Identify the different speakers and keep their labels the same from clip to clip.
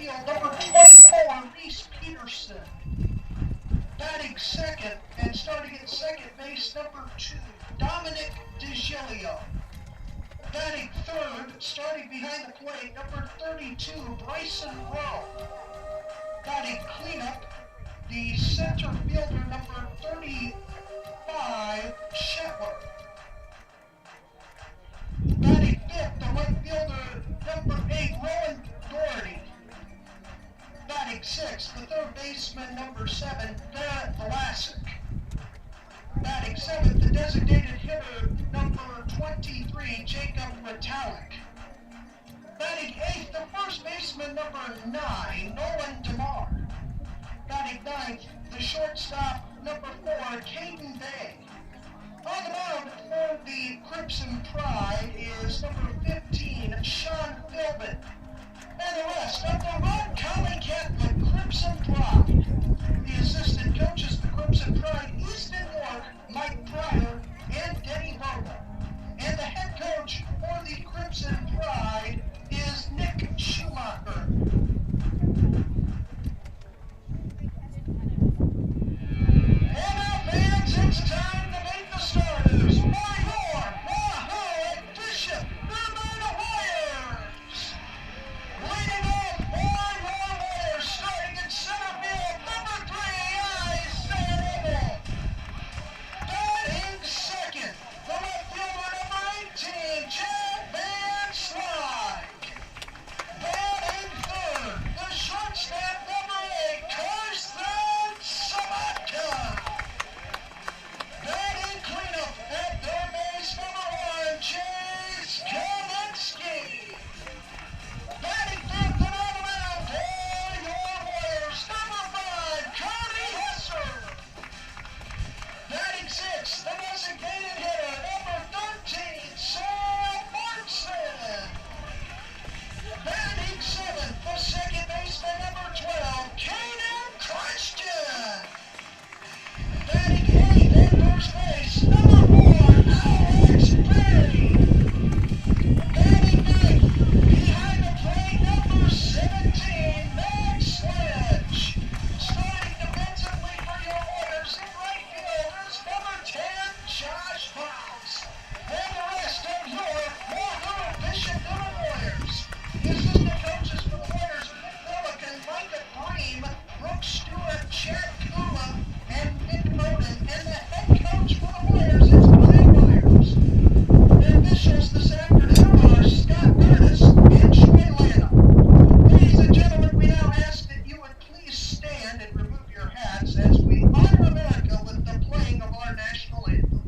Speaker 1: field, number 24, Reese Peterson. Batting second and starting at second base, number 2, Dominic DeGilio. Batting third, starting behind the plate, number 32, Bryson Rowe. Batting cleanup, the center fielder, number 35, Shetler. Batting fifth, the right fielder, number 8, Rowan Doherty. Batting sixth, the third baseman, number 7, Barrett Vlasic. Batting seventh, the designated hitter, number 23, Jacob Metallic. Batting eighth, the first baseman, number 9, Nolan DeMar. Batting ninth, the shortstop, number 4, Caden Bay. On the mound for the Crimson Pride is number 15, Sean Philbin. And the rest of the Roncalli Catholic Crimson Pride. The assistant coaches, the Crimson Pride, Easton York, Mike Pryor, and Denny Vogel. And the head coach for the Crimson Pride is Nick Schumacher. And now, fans, it's time to meet the starters for your Wahoo and Bishop Urbana Warriors. Leading off for your Warriors, starting in center field, number 3, Isaiah. Batting second, the left fielder, number 18, Chad Van Slyke. Batting third, the shortstop, number 8, Karsten Sabatka. Batting cleanup at third base, number 1, Chase Kaminski. Batting fifth and on the mound for your Warriors, number 5, Cody Hesser. Batting sixth, the designated hitter, number 13, Sam Martin. Batting seventh, the second baseman, number 12, Kaden Christian. Batting eighth at first base, number 4, Alex Berry. Batting ninth, behind the plate, number 17, Max Sledge. Starting defensively for your Warriors in right field is number 10, Josh Fox. And the rest of your Wahoo Bishop River Warriors. The assistant coaches for the Warriors are Nick Milliken, Micah Bream, Brooke Stewart, Chad Kula, and Nick Moden. And the head coach for the Warriors is Glenn Myers. The officials this afternoon are Scott Curtis and Troy Lana. Ladies and gentlemen, we now ask that you would please stand and remove your hats as we honor America with the playing of our national anthem.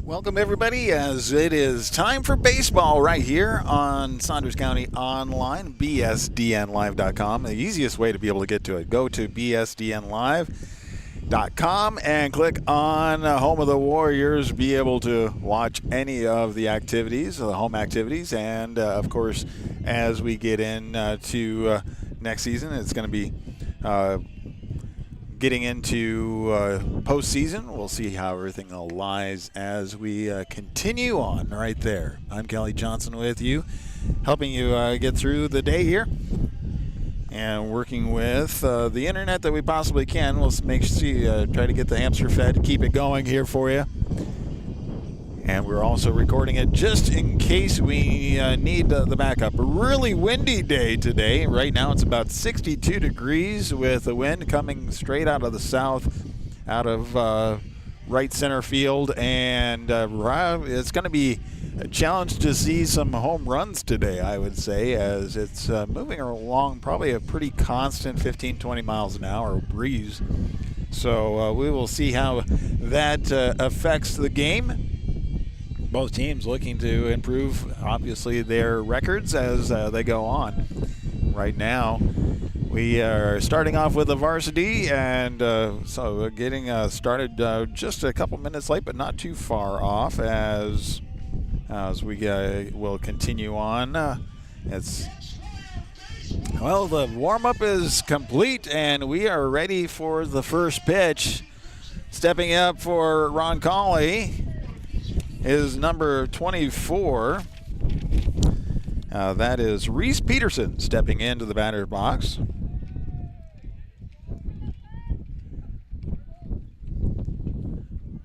Speaker 2: Welcome, everybody, as it is time for baseball right here on Saunders County Online, bsdnlive.com. The easiest way to be able to get to it, go to BSDN Live and click on Home of the Warriors. Be able to watch any of the activities, the home activities, and of course, as we get into next season, it's going to be getting into postseason. We'll see how everything lies as we continue on right there. I'm Kelly Johnson with you, helping you get through the day here and working with the internet that we possibly can. We'll try to get the hamster fed, keep it going here for you. And we're also recording it just in case we need the backup. A really windy day today. Right now it's about 62 degrees with the wind coming straight out of the south, out of right center field. And it's going to be a challenge to see some home runs today, I would say, as it's moving along probably a pretty constant 15-20 miles an hour breeze. So we will see how that affects the game. Both teams looking to improve, obviously, their records as they go on. Right now, we are starting off with the varsity, and so getting started just a couple minutes late, but not too far off as we will continue on. The warm-up is complete, and we are ready for the first pitch. Stepping up for Roncalli is number 24. That is Reese Peterson stepping into the batter's box.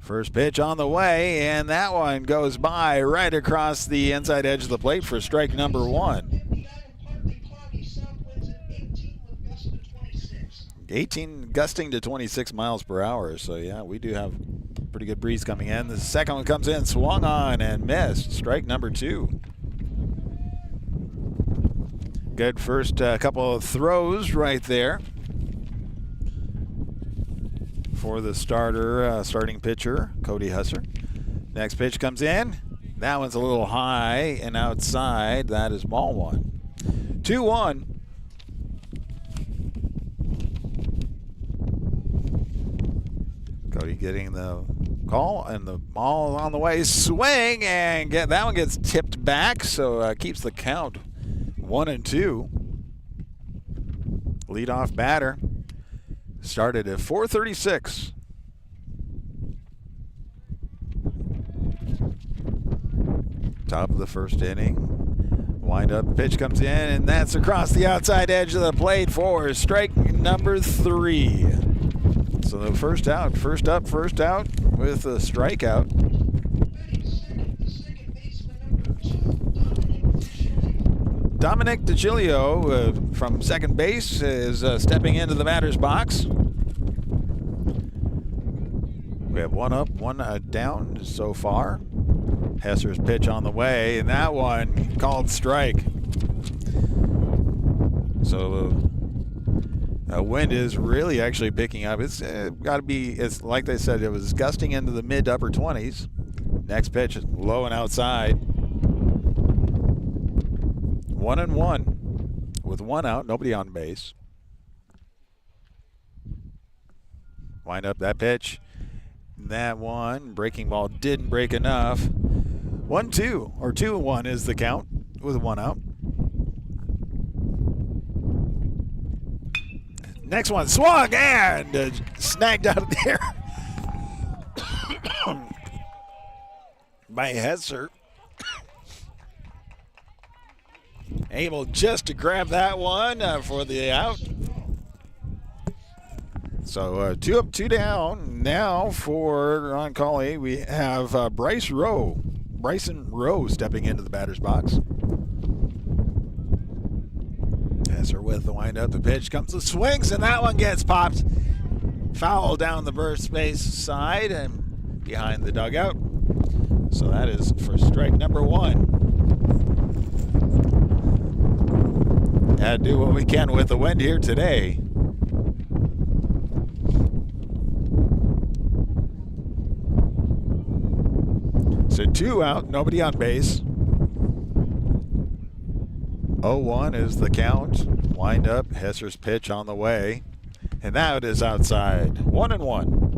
Speaker 2: First pitch on the way, and that one goes by right across the inside edge of the plate for strike number one. 18 gusting to 26 miles per hour. So, yeah, we do have pretty good breeze coming in. The second one comes in, swung on and missed. Strike number two. Good first couple of throws right there for the starting pitcher, Cody Husser. Next pitch comes in. That one's a little high and outside. That is ball one. 2-1. Cody getting the call, and the ball on the way. Swing, and that one gets tipped back, so keeps the count 1-2. Leadoff batter started at 4:36. Top of the first inning. Wind up pitch comes in, and that's across the outside edge of the plate for strike number three. So the first out with a strikeout. Dominic DiGilio from second base is stepping into the batter's box. We have one up, one down so far. Hesser's pitch on the way, and that one called strike. So wind is really actually picking up. It's got to be, it's like they said, it was gusting into the mid to upper 20s. Next pitch is low and outside. 1-1 with one out, nobody on base. Wind up that pitch. That one, breaking ball didn't break enough. 1-2 or 2-1 is the count with one out. Next one swung and snagged out there by Hesser. Able just to grab that one for the out. So 2 up, 2 down. Now for Roncalli, we have Bryson Rowe stepping into the batter's box. Hesser with the windup. The pitch comes, the swings, and that one gets popped. Foul down the burst base side and behind the dugout. So that is for strike number one. Had to do what we can with the wind here today. So 2 out, nobody on base. 0-1 is the count. Wind up, Hesser's pitch on the way. And that is outside. 1-1.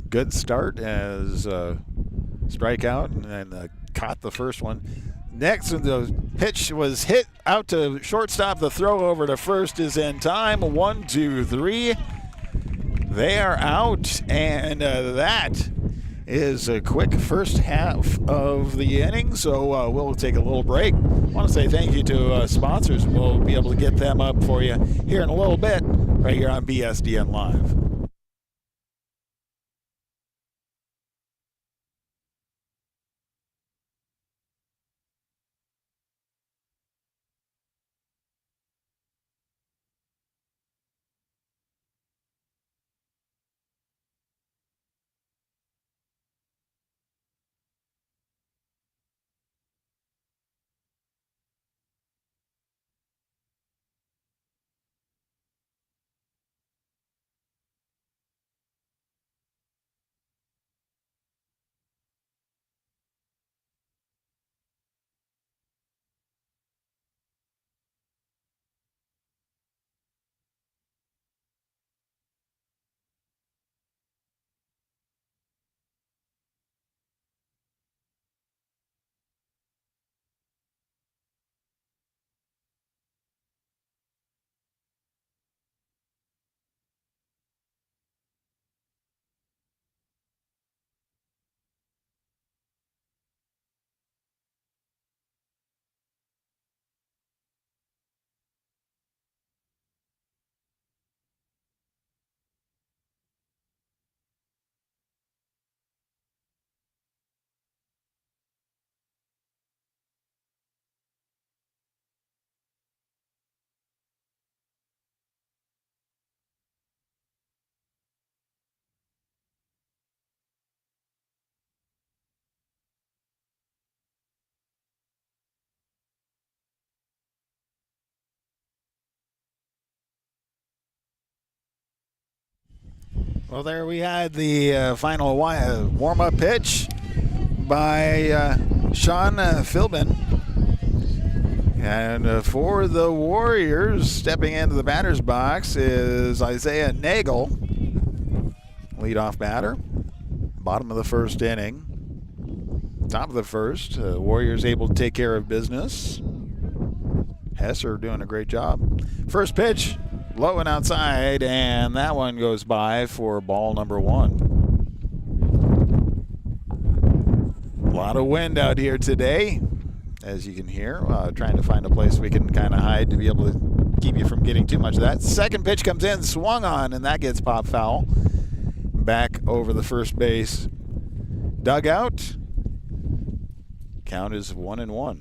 Speaker 2: Good start as strikeout, and then caught the first one. Next, the pitch was hit out to shortstop. The throw over to first is in time. 1, 2, 3. They are out, and that is a quick first half of the inning. So we'll take a little break. I want to say thank you to sponsors. We'll be able to get them up for you here in a little bit, right here on BSDN Live. Well, there we had the final warm-up pitch by Sean Philbin. And for the Warriors, stepping into the batter's box is Isaiah Nagel, leadoff batter. Bottom of the first inning. Top of the first, Warriors able to take care of business. Hesser doing a great job. First pitch, low and outside, and that one goes by for ball number 1. A lot of wind out here today, as you can hear. Trying to find a place we can kind of hide to be able to keep you from getting too much of that. Second pitch comes in, swung on, and that gets popped foul. Back over the first base dugout. Count is 1-1.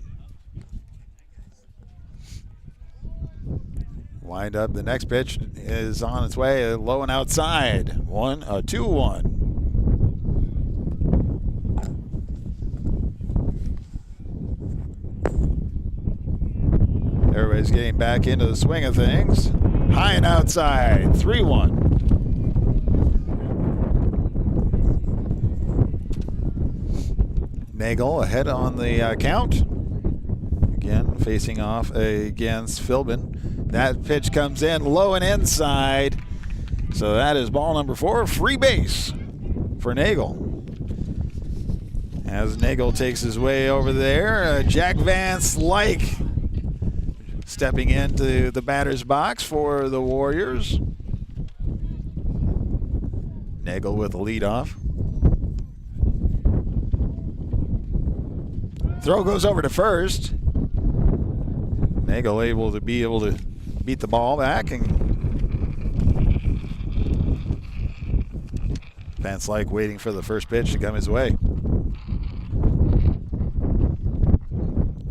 Speaker 2: Wind up. The next pitch is on its way, low and outside. 2-1. Everybody's getting back into the swing of things. High and outside. 3-1. Nagel ahead on the count. Again, facing off against Philbin. That pitch comes in low and inside. So that is ball number 4. Free base for Nagel. As Nagel takes his way over there, Jack Van Slyke stepping into the batter's box for the Warriors. Nagel with the leadoff. Throw goes over to first. Nagel able to beat the ball back, and Van Slyke waiting for the first pitch to come his way.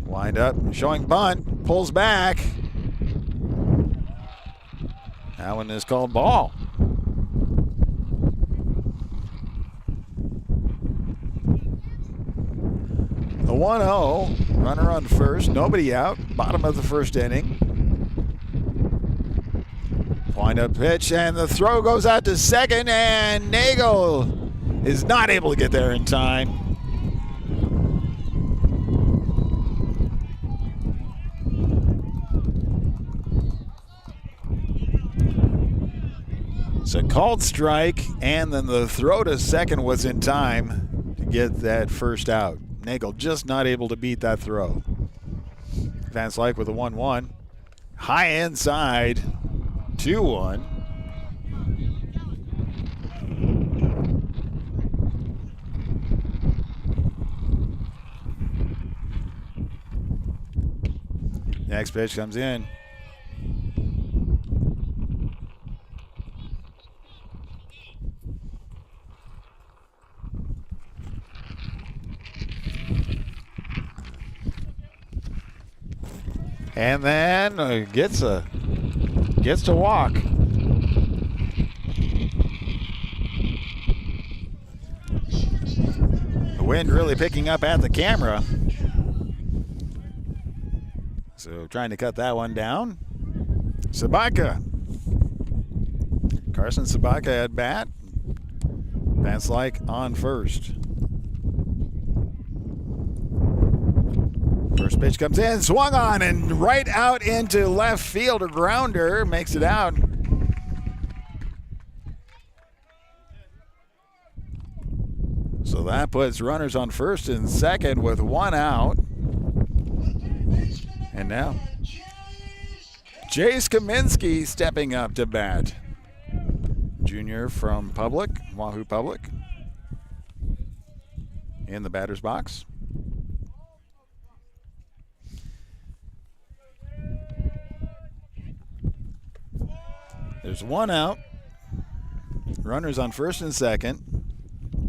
Speaker 2: Wind up, showing bunt, pulls back. That one is called ball. The 1-0, runner on first, nobody out, bottom of the first inning. Wind up pitch, and the throw goes out to second, and Nagel is not able to get there in time. So called strike, and then the throw to second was in time to get that first out. Nagel just not able to beat that throw. Van Slyke with a 1-1. High inside, 2-1. Next pitch comes in. And then gets to walk. The wind really picking up at the camera. So trying to cut that one down. Sabaka. Carson Sabaka at bat. Van Slyke on first. First pitch comes in, swung on, and right out into left field. A grounder makes it out. So that puts runners on first and second with one out. And now Jace Kaminsky stepping up to bat. Junior from Public, Wahoo Public, in the batter's box. There's one out. Runners on first and second.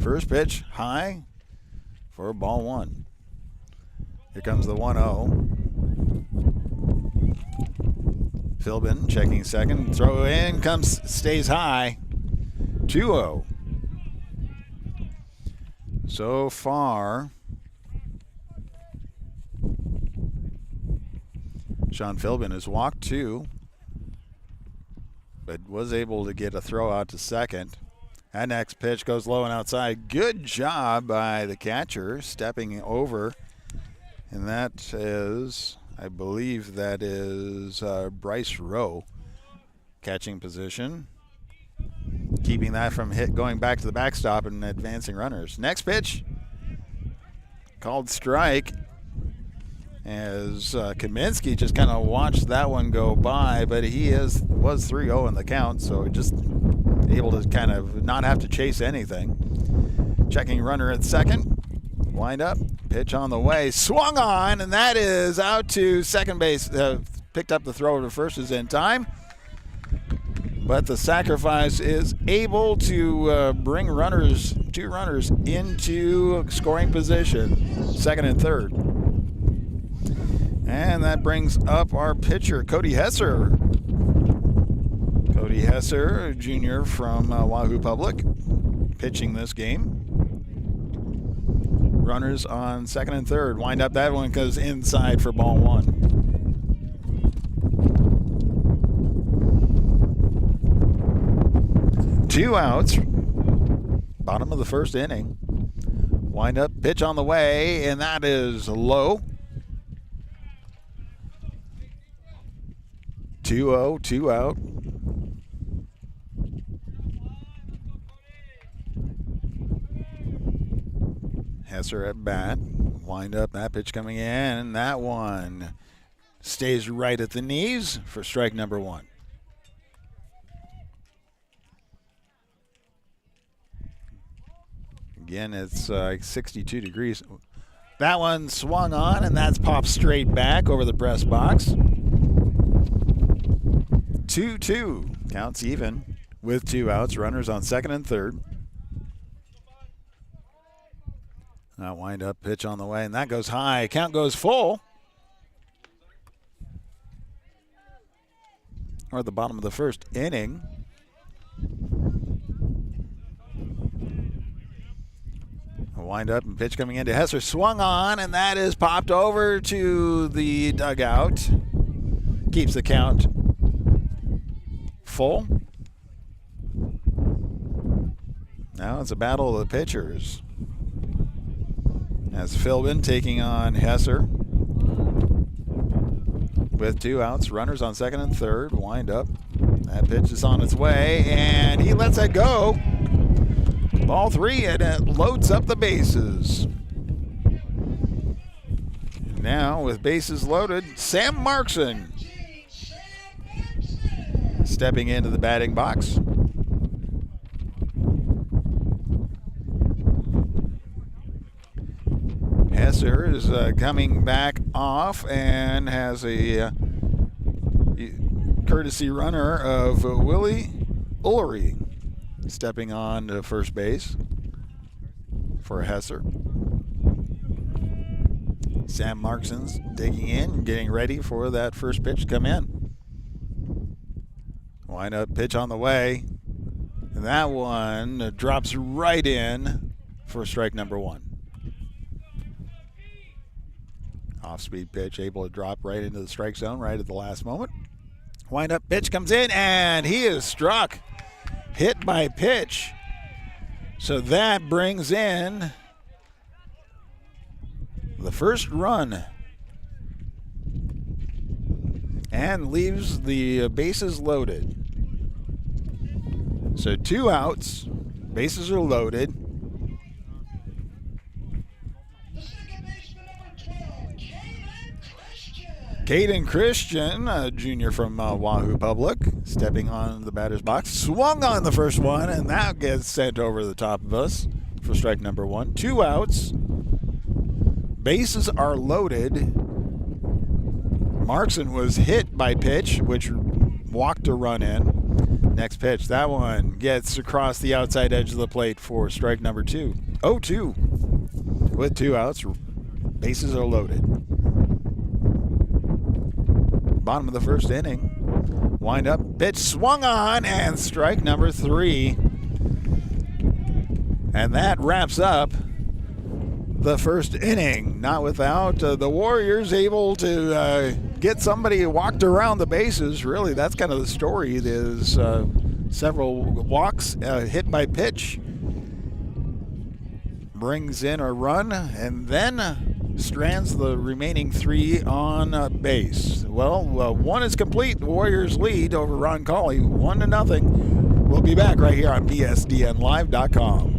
Speaker 2: First pitch high for ball one. Here comes the 1-0. Philbin checking second. Throw in, stays high. 2-0. So far, Sean Philbin has walked two, but was able to get a throw out to second. That next pitch goes low and outside. Good job by the catcher stepping over. And that is, I believe that is Bryce Rowe catching position. Keeping that from going back to the backstop and advancing runners. Next pitch, called strike. As Kaminsky just kind of watched that one go by, but he was 3-0 in the count, so just able to kind of not have to chase anything. Checking runner at second. Wind up, pitch on the way, swung on, and that is out to second base. Picked up the throw to first is in time, but the sacrifice is able to bring two runners into scoring position, second and third. And that brings up our pitcher, Cody Hesser. Cody Hesser, junior from Wahoo Public, pitching this game. Runners on second and third. Wind up, that one goes inside for ball one. Two outs. Bottom of the first inning. Wind up, pitch on the way, and that is low. 2-0, 2 out. Hesser at bat. Wind up, that pitch coming in, and that one stays right at the knees for strike number one. Again, it's 62 degrees. That one swung on, and that's popped straight back over the press box. 2-2. Counts even with two outs. Runners on second and third. Now wind up, pitch on the way, and that goes high. Count goes full. Or at the bottom of the first inning. A wind up and pitch coming into Hesser. Swung on, and that is popped over to the dugout. Keeps the count full. Now it's a battle of the pitchers. As Philbin taking on Hesser. With two outs, runners on second and third. Wind up. That pitch is on its way, and he lets it go. Ball 3, and it loads up the bases. Now, with bases loaded, Sam Markson stepping into the batting box. Hesser is coming back off and has a courtesy runner of Willie Ullery stepping on to first base for Hesser. Sam Markson's digging in, getting ready for that first pitch to come in. Wind up pitch on the way. And that one drops right in for strike number 1. Off-speed pitch, able to drop right into the strike zone right at the last moment. Wind up pitch comes in, and he is struck. Hit by pitch. So that brings in the first run and leaves the bases loaded. So 2 outs, bases are loaded.
Speaker 1: The second baseman, number 12,
Speaker 2: Caden Christian, a junior from Wahoo Public, stepping on the batter's box. Swung on the first one, and that gets sent over the top of us for strike number 1. 2 outs. Bases are loaded. Markson was hit by pitch, which walked a run in. Next pitch, that one gets across the outside edge of the plate for strike number 2. 0-2 with 2 outs. Bases are loaded. Bottom of the first inning. Wind up, pitch swung on, and strike number 3. And that wraps up the first inning. Not without the Warriors able to get somebody walked around the bases. Really, that's kind of the story. There's several walks, hit by pitch, brings in a run, and then strands the remaining 3 on base. Well, 1 is complete. The Warriors lead over Roncalli 1-0. We'll be back right here on PSDNlive.com.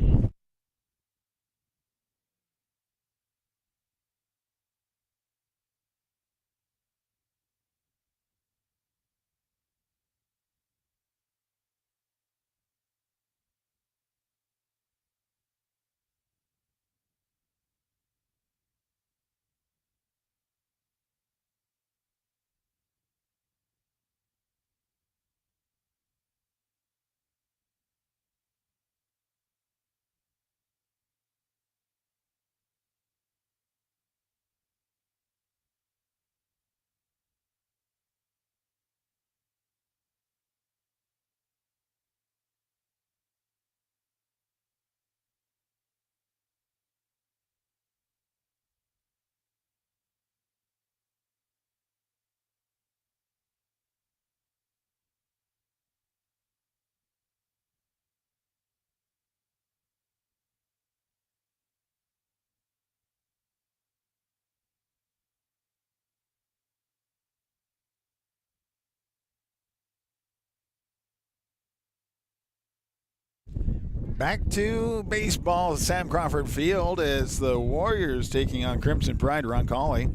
Speaker 2: Back to baseball, Sam Crawford Field, as the Warriors taking on Crimson Pride Roncalli.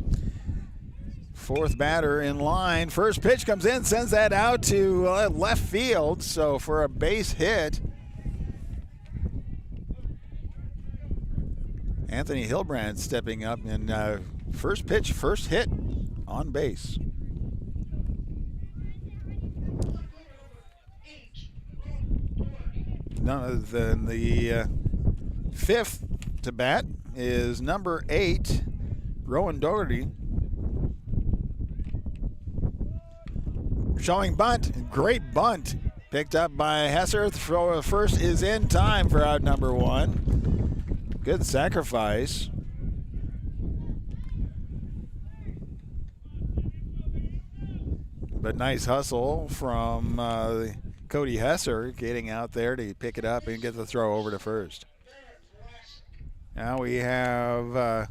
Speaker 2: 4th batter in line. First pitch comes in, sends that out to left field. So for a base hit, Anthony Hilbrand stepping up, and first pitch, first hit on base. None other than the 5th to bat is number 8, Rowan Doherty. Showing bunt, great bunt. Picked up by Hesser. Throw first is in time for out number 1. Good sacrifice. But nice hustle from Cody Hesser, getting out there to pick it up and get the throw over to first. Now we have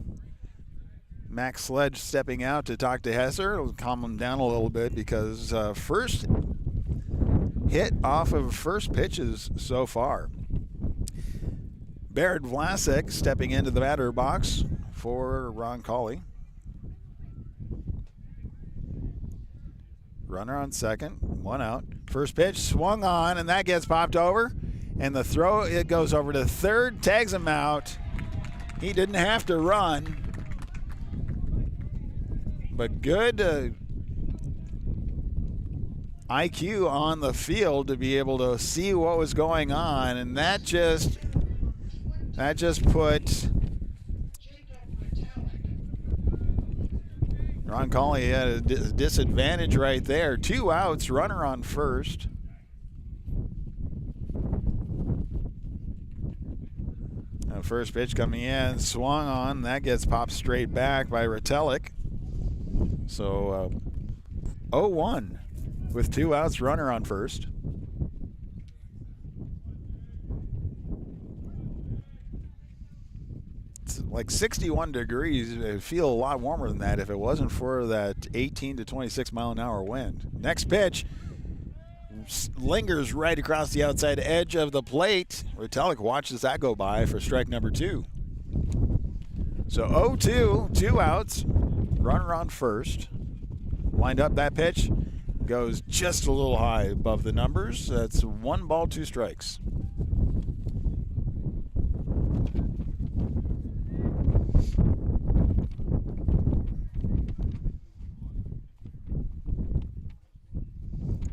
Speaker 2: Max Sledge stepping out to talk to Hesser. It'll calm him down a little bit, because first hit off of first pitches so far. Baird Vlasic stepping into the batter box for Roncalli. Runner on second, 1 out. First pitch swung on, and that gets popped over. And the throw, it goes over to third, tags him out. He didn't have to run. But good IQ on the field to be able to see what was going on. And that just put Roncalli at a disadvantage right there. 2 outs, runner on first. Now first pitch coming in, swung on. That gets popped straight back by Retallick. So 0-1 with 2 outs, runner on first. It's like 61 degrees. It'd feel a lot warmer than that if it wasn't for that 18 to 26 mile an hour wind. Next pitch lingers right across the outside edge of the plate. Retallick watches that go by for strike number 2. So 0-2, 2 outs, runner on first. Lined up, that pitch goes just a little high above the numbers. That's 1 ball, 2 strikes.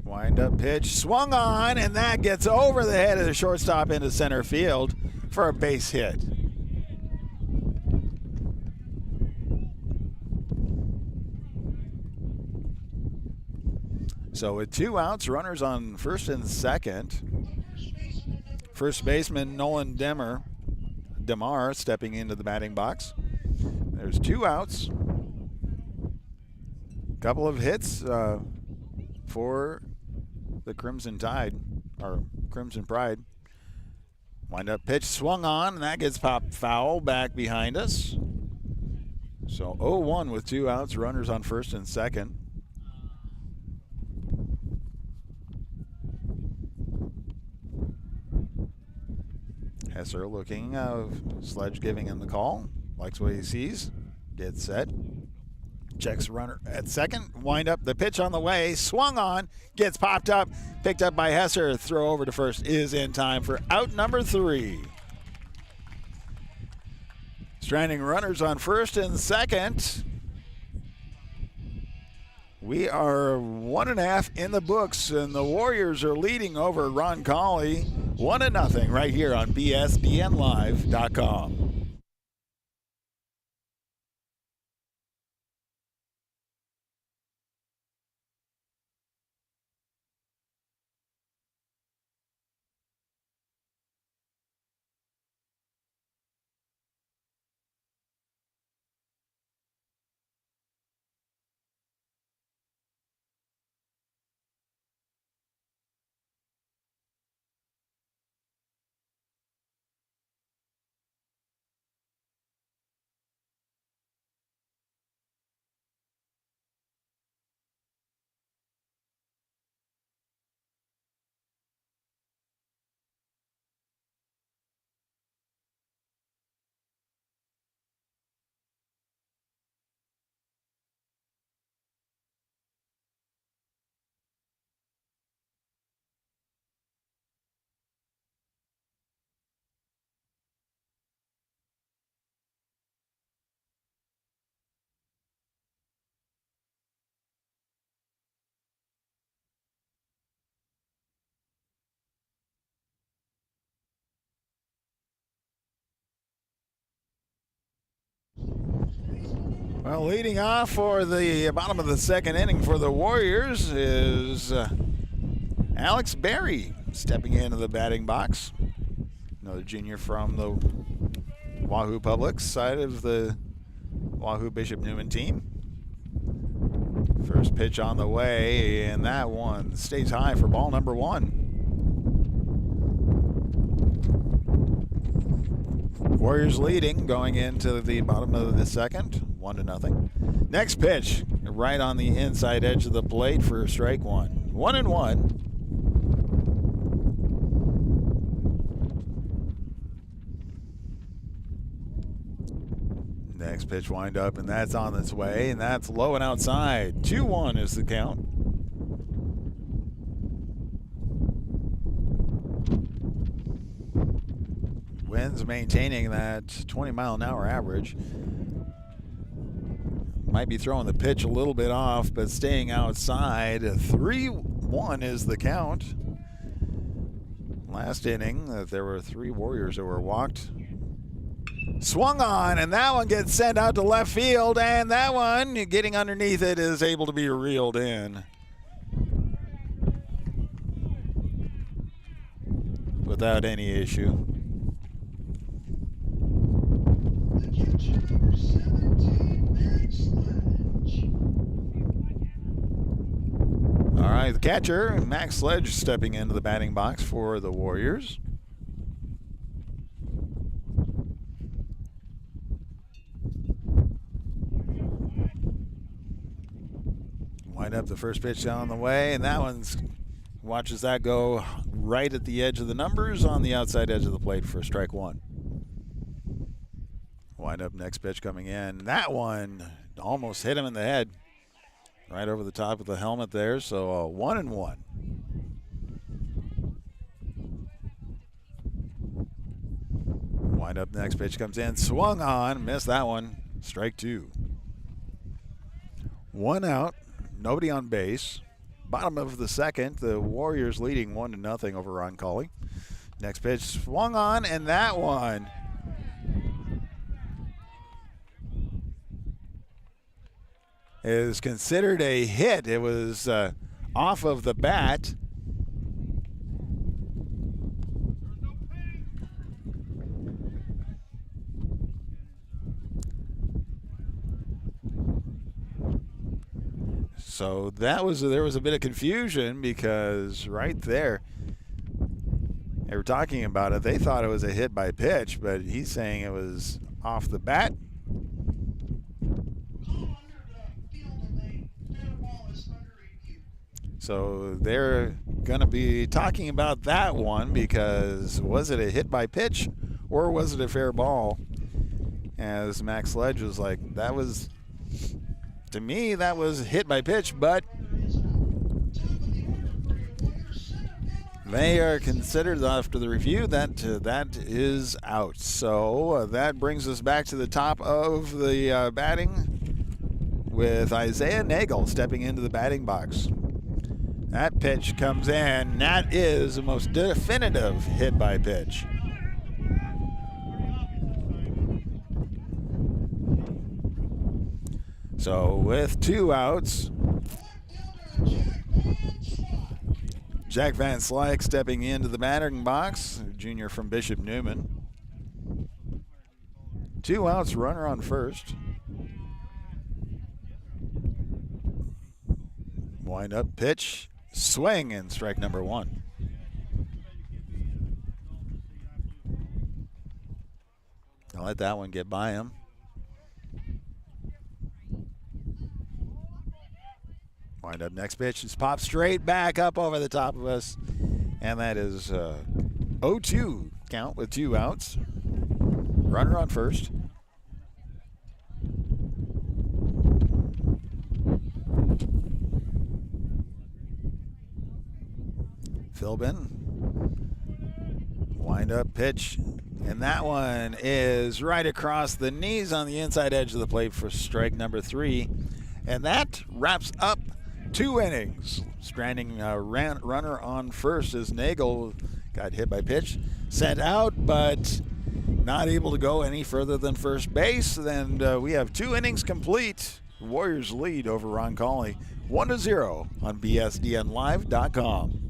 Speaker 2: Wind up pitch, swung on, and that gets over the head of the shortstop into center field for a base hit. So with 2 outs, runners on first and second. First baseman Nolan Demar stepping into the batting box. There's 2 outs. Couple of hits for the Crimson Tide, or Crimson Pride. Wind up pitch swung on, and that gets popped foul back behind us. So 0-1 with 2 outs, runners on first and second. Hesser looking, Sledge giving him the call. Likes what he sees. Gets set. Checks runner at second. Wind up, the pitch on the way. Swung on. Gets popped up. Picked up by Hesser. Throw over to first is in time for out number 3. Stranding runners on first and second. We are 1.5 in the books, and the Warriors are leading over Roncalli 1-0 right here on BSBNLive.com. Well, leading off for the bottom of the second inning for the Warriors is Alex Berry stepping into the batting box. Another junior from the Wahoo Public side of the Wahoo Bishop Neumann team. First pitch on the way, and that one stays high for ball number 1. Warriors leading going into the bottom of the second, 1-0. Next pitch, right on the inside edge of the plate for strike 1. 1-1. Next pitch wind up, and that's on its way, and that's low and outside. 2-1 is the count. Winds maintaining that 20-mile-an-hour average. Might be throwing the pitch a little bit off, but staying outside. 3-1 is the count. Last inning, there were 3 Warriors that were walked. Swung on, and that one gets sent out to left field, and that one, getting underneath it, is able to be reeled in without any issue.
Speaker 1: The catcher, number 17, Max Sledge.
Speaker 2: All right, the catcher, Max Sledge, stepping into the batting box for the Warriors. Wind up the first pitch down the way, and that one's watches that go right at the edge of the numbers on the outside edge of the plate for strike 1. Wind up next pitch coming in. That one almost hit him in the head, right over the top of the helmet there. So 1-1. Wind up next pitch comes in, swung on, missed that one. Strike 2. 1 out. Nobody on base. Bottom of the second, the Warriors leading 1-0 over Roncalli. Next pitch swung on, and that one is considered a hit. It was off of the bat. So there was a bit of confusion because right there, they were talking about it. They thought it was a hit by pitch, but he's saying it was off the bat. So they're going to be talking about that one because was it a hit by pitch or was it a fair ball? As Max Sledge was like, that was, to me, that was hit by pitch, but they are considered after the review that that is out. So that brings us back to the top of the batting with Isaiah Nagel stepping into the batting box. That pitch comes in. That is the most definitive hit by pitch. So with 2 outs, Jack Van Slyke stepping into the batting box, junior from Bishop Newman. 2 outs, runner on first. Wind up pitch, swing, and strike number 1. I'll let that one get by him. Wind up next pitch, just pop straight back up over the top of us. And that is 0-2 count with 2 outs. Runner on first. Philbin. Wind up pitch. And that one is right across the knees on the inside edge of the plate for strike number 3. And that wraps up 2 innings. Stranding runner on first as Nagel got hit by pitch. Sent out, but not able to go any further than first base. Then we have 2 innings complete. Warriors lead over Roncalli 1-0 on BSDNLive.com.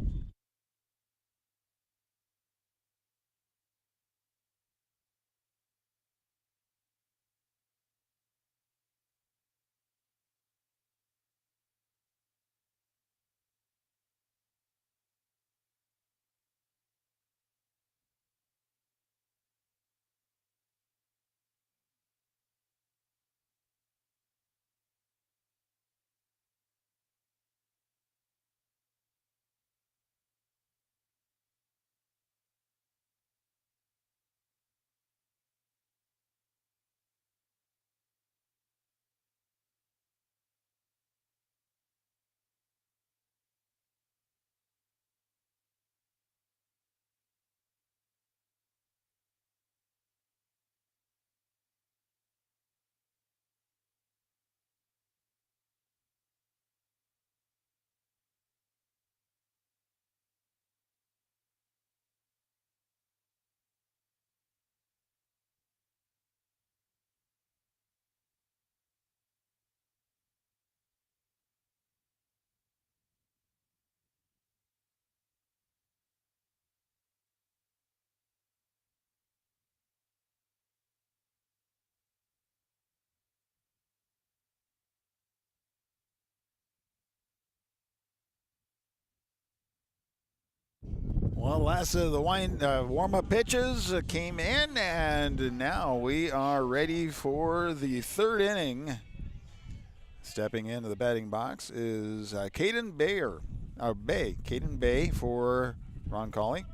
Speaker 2: Well, last of the warm-up pitches came in, and now we are ready for the third inning. Stepping into the batting box is Caden Bay for Roncalli.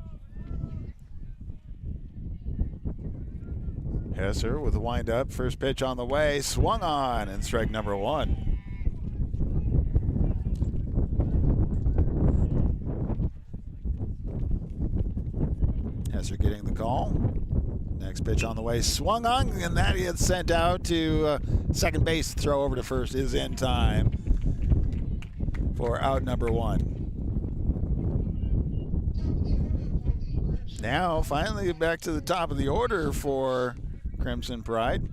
Speaker 2: Hesser with the windup. First pitch on the way. Swung on, and strike number one. Hesser getting the call. Next pitch on the way. Swung on, and that gets sent out to second base. Throw over to first is in time for out number one. Now, finally, back to the top of the order for Crimson Pride.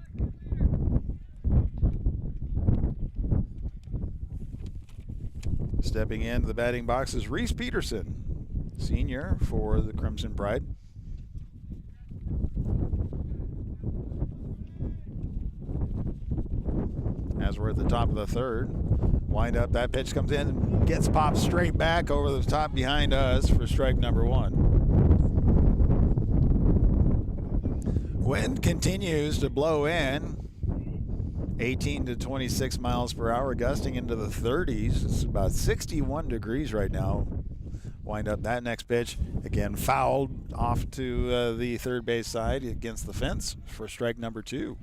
Speaker 2: Stepping into the batting box is Reese Peterson, senior for the Crimson Pride. As we're at the top of the third, wind up, that pitch comes in, gets popped straight back over the top behind us for strike number one. Wind continues to blow in, 18 to 26 miles per hour, gusting into the 30s. It's about 61 degrees right now. Wind up that next pitch, again fouled off to the third base side against the fence for strike number two.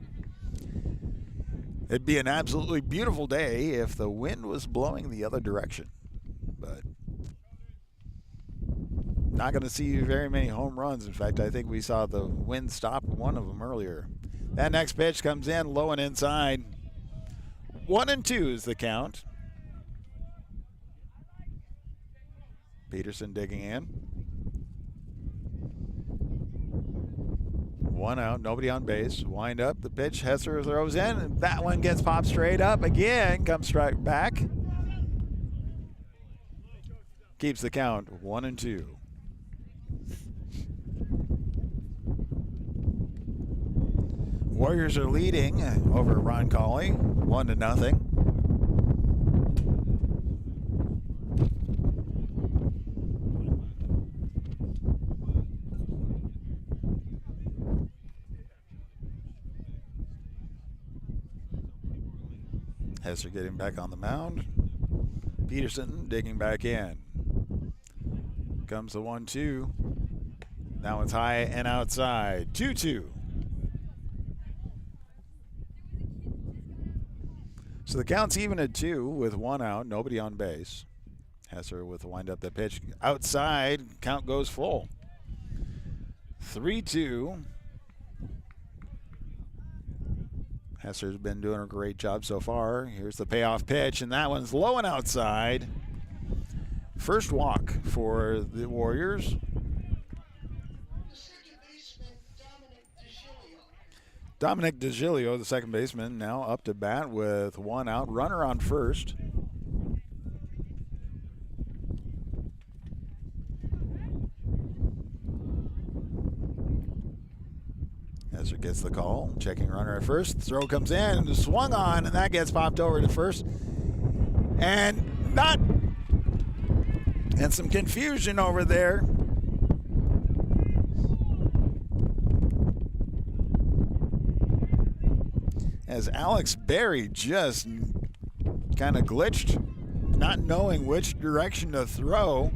Speaker 2: It'd be an absolutely beautiful day if the wind was blowing the other direction, but not going to see very many home runs. In fact, I think we saw the wind stop one of them earlier. That next pitch comes in low and inside. 1-2 is the count. Peterson digging in. One out, nobody on base. Wind up, the pitch, Hesser throws in, and that one gets popped straight up. Again, comes straight back. Keeps the count, 1-2. Warriors are leading over Roncalli, 1-0. Hesser getting back on the mound. Peterson digging back in. Comes the 1-2. That one's high and outside. 2-2. So the count's even at 2 with one out, nobody on base. Hesser with the wind up, the pitch outside, count goes full. 3-2. Hesser's been doing a great job so far. Here's the payoff pitch, and that one's low and outside. First walk for the Warriors.
Speaker 1: The second baseman, Dominic DeGilio.
Speaker 2: Dominic DeGilio, the second baseman, now up to bat with one out. Runner on first. Hesser gets the call, checking runner at first. Throw comes in, swung on, and that gets popped over to first. And some confusion over there. As Alex Berry just kind of glitched, not knowing which direction to throw.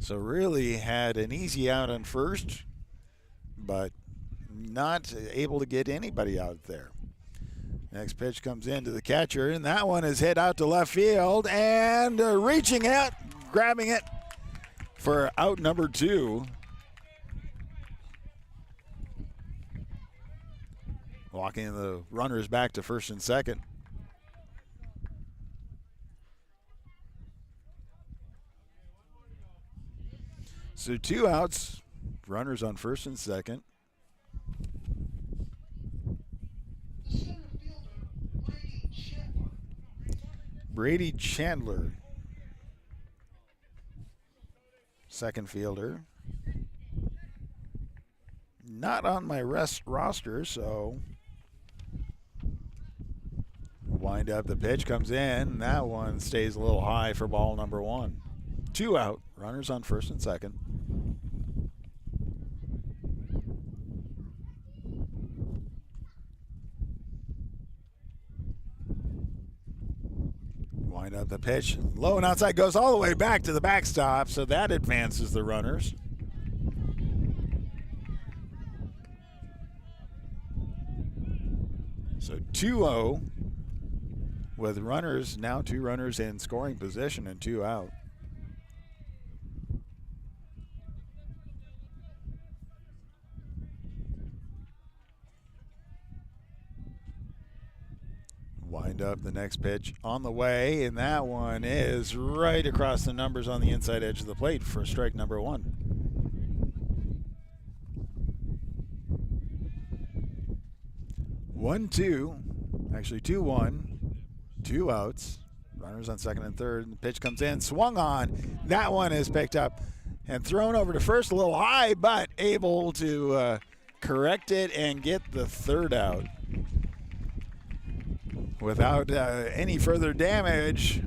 Speaker 2: So really had an easy out on first, but not able to get anybody out there. Next pitch comes in to the catcher, and that one is hit out to left field, and reaching out, grabbing it for out number 2. Walking the runners back to first and second. So 2 outs, runners on first and second.
Speaker 1: The center fielder,
Speaker 2: Brady Chandler, second fielder. Not on my roster, so Wind up, the pitch comes in. That one stays a little high for ball number 1. 2 out, runners on first and second. Wind up the pitch, low and outside, goes all the way back to the backstop, so that advances the runners. So 2-0 with runners, now 2 runners in scoring position and 2 out. Wind up, the next pitch on the way, and that one is right across the numbers on the inside edge of the plate for strike number 1. One, two, actually 2-1, 2 outs. Runners on second and third. And the pitch comes in, swung on. That one is picked up and thrown over to first, a little high, but able to correct it and get the third out. Without any further damage,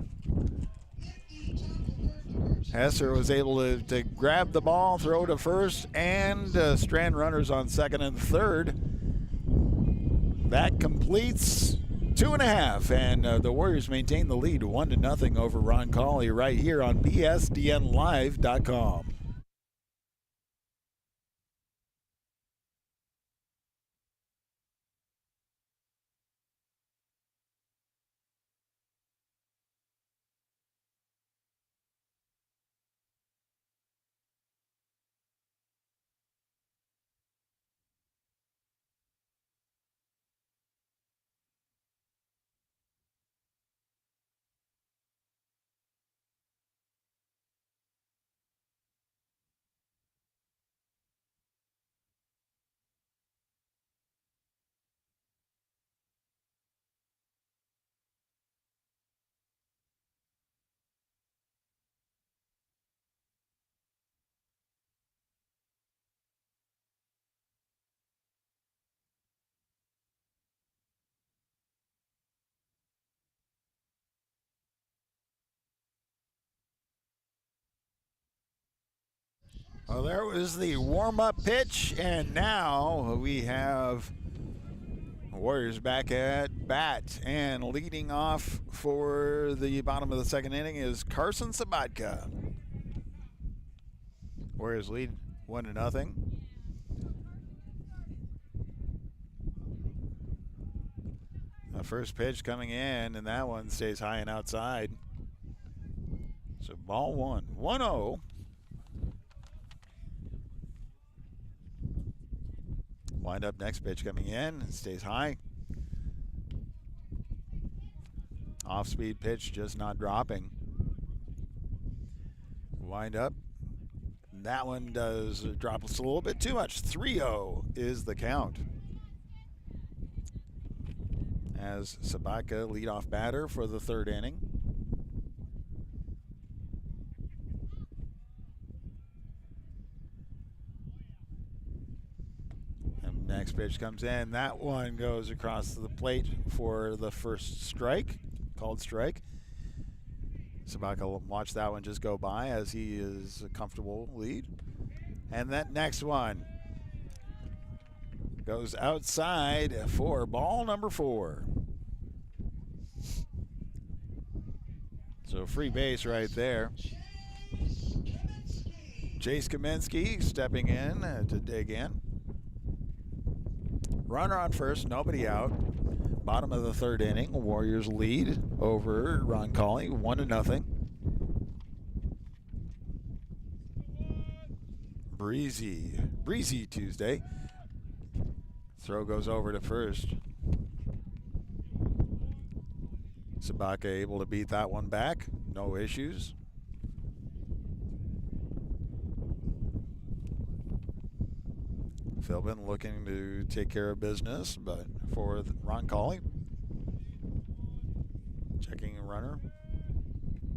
Speaker 2: Hesser was able to grab the ball, throw to first, and strand runners on second and third. That completes 2.5, and the Warriors maintain the lead 1-0 over Roncalli right here on BSDNLive.com. Well, there was the warm-up pitch, and now we have Warriors back at bat. And leading off for the bottom of the second inning is Carson Sabatka. Warriors lead 1-0. The first pitch coming in, and that one stays high and outside. So ball 1, 1-0. Wind up, next pitch coming in, stays high. Off-speed pitch, just not dropping. Wind up. That one does drop us a little bit too much. 3-0 is the count. As Sabatka, leadoff batter for the third inning. Next pitch comes in. That one goes across the plate for the first strike, called strike. Sabatka will watch that one just go by as he is a comfortable lead. And that next one goes outside for ball number 4. So free base right there. Chase Kaminsky stepping in to dig in. Runner on first, nobody out. Bottom of the third inning, Warriors lead over Roncalli, 1-0. Breezy Tuesday. Throw goes over to first. Sabatka able to beat that one back, no issues. Philbin looking to take care of business, but for Roncalli, checking a runner,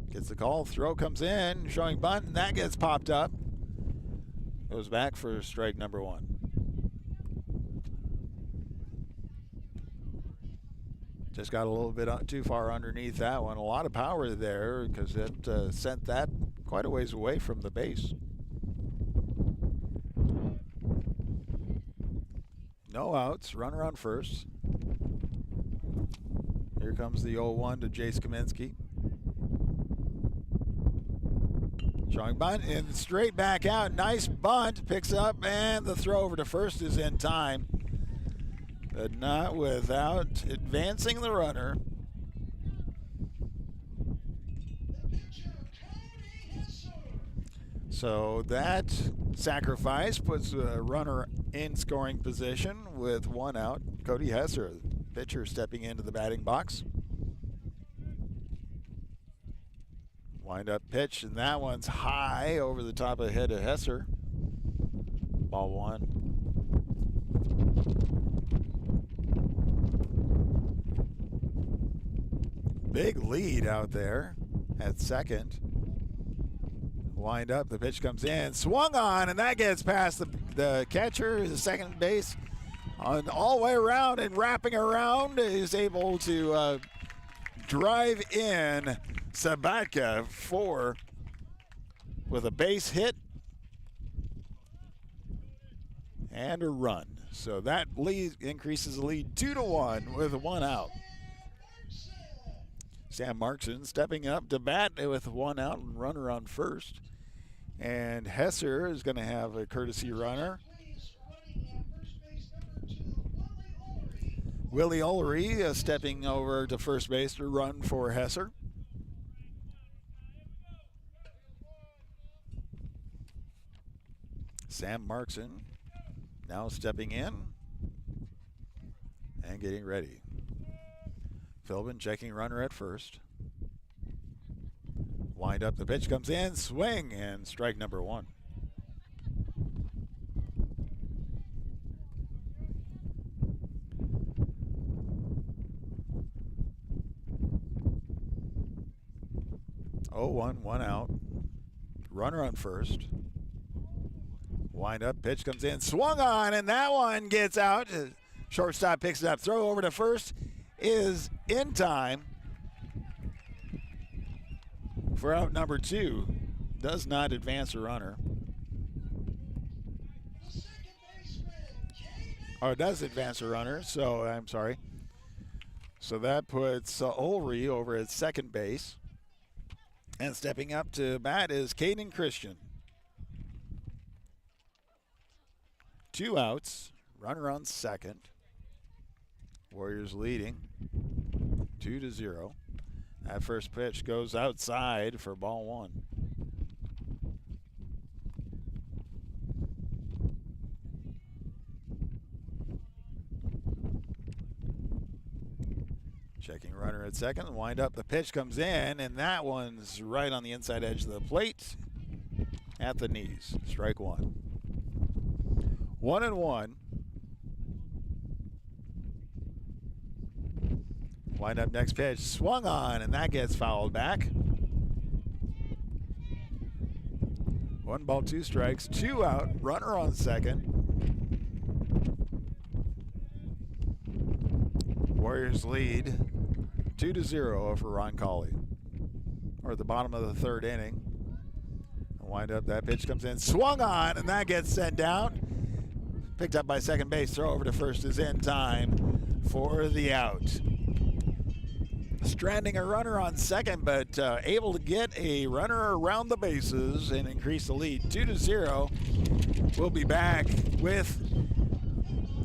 Speaker 2: gets the call, throw comes in, showing bunt, and that gets popped up. Goes back for strike number 1. Just got a little bit too far underneath that one. A lot of power there because it sent that quite a ways away from the base. No outs. Runner on first. Here comes the 0-1 to Jace Kaminsky. Showing bunt and straight back out. Nice bunt. Picks up and the throw over to first is in time. But not without advancing the runner. So that sacrifice puts a runner in scoring position with one out. Cody Hesser, pitcher, stepping into the batting box. Wind up pitch, and that one's high over the top of the head of Hesser. Ball one. Big lead out there at second. Wind up, the pitch comes in, swung on, and that gets past the catcher, the second base, on all the way around and wrapping around, is able to drive in Sabatka with a base hit and a run. So that lead increases the lead 2-1 with one out. Sam Markson stepping up to bat with one out and runner on first. And Hesser is going to have a courtesy runner. Willie Ullery stepping over to first base to run for Hesser. Sam Markson now stepping in and getting ready. Philbin checking runner at first. Wind up, the pitch comes in, swing, and strike number one. Oh, one out. Runner on first. Wind up, pitch comes in, swung on, and that one gets out. Shortstop picks it up. Throw over to first is in time for out number two. Does not advance a runner. Oh, it does advance a runner, so I'm sorry. So that puts Ulrey over at second base. And stepping up to bat is Caden Christian. Two outs, runner on second. Warriors leading 2-0. That first pitch goes outside for ball one. Checking runner at second. Wind up, the pitch comes in, and that one's right on the inside edge of the plate at the knees. Strike one. 1-1. Wind up, next pitch, swung on, and that gets fouled back. 1 ball, 2 strikes, 2 out, runner on second. Warriors lead 2-0 over Roncalli. Or at the bottom of the third inning. Wind up, that pitch comes in, swung on, and that gets sent down. Picked up by second base, throw over to first is in time for the out. Stranding a runner on second, but able to get a runner around the bases and increase the lead 2-0. We'll be back with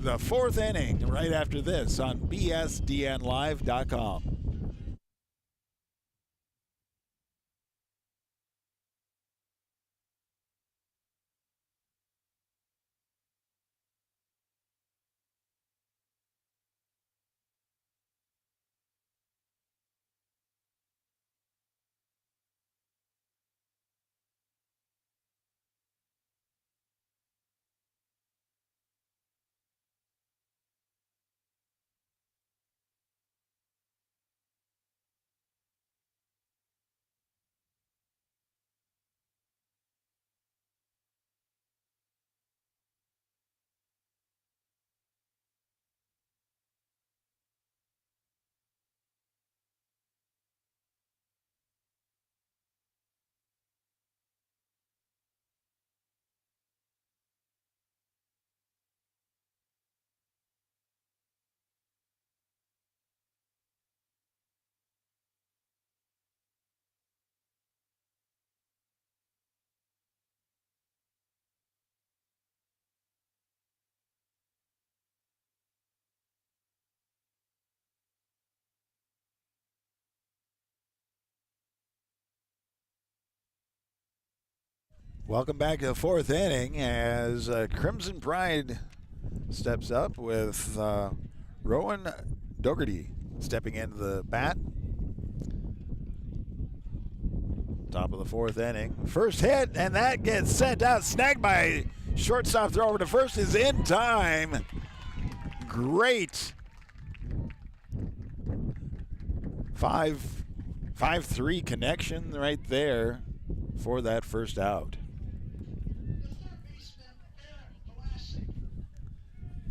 Speaker 2: the fourth inning right after this on bsdnlive.com. Welcome back to the fourth inning as Crimson Pride steps up with Rowan Dougherty stepping into the bat. Top of the fourth inning. First hit, and that gets sent out. Snagged by shortstop. Throw over to first is in time. Great. 5-3 connection right there for that first out.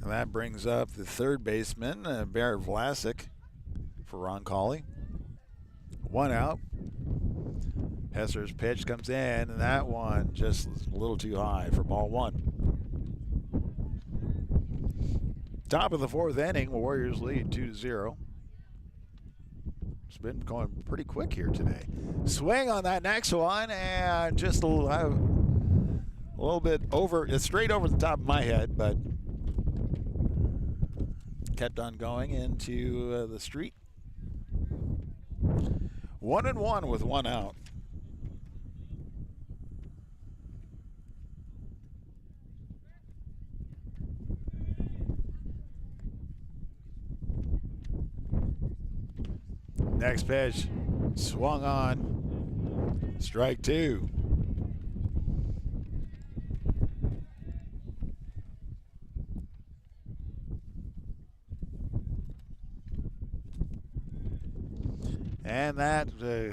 Speaker 2: And that brings up the third baseman, Barrett Vlasic, for Roncalli. One out. Hesser's pitch comes in, and that one just a little too high for ball one. Top of the fourth inning, Warriors lead 2-0. It's been going pretty quick here today. Swing on that next one, and just a little bit over, it's straight over the top of my head, but kept on going into the street. 1-1 with one out. Next pitch, swung on, strike two. And that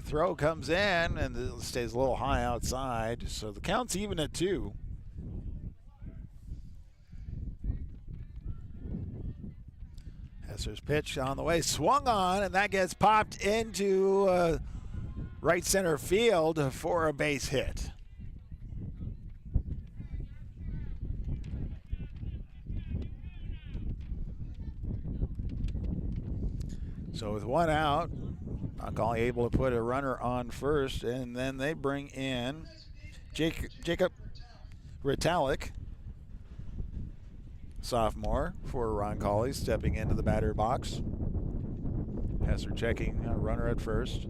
Speaker 2: throw comes in and it stays a little high outside, so the count's even at 2. Hesser's pitch on the way, swung on, and that gets popped into right center field for a base hit. So with one out, Roncalli able to put a runner on first, and then they bring in Jacob Ritalik, sophomore for Roncalli, stepping into the batter box. Hesser checking a runner at first.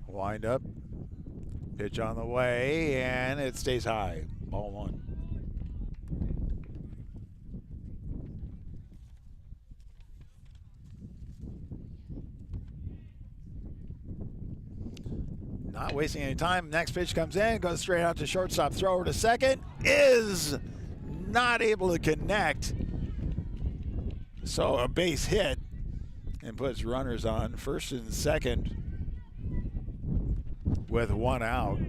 Speaker 2: Wind up, pitch on the way, and it stays high. Ball one. Not wasting any time. Next pitch comes in, goes straight out to shortstop. Throw over to second is not able to connect. So a base hit and puts runners on first and second with one out.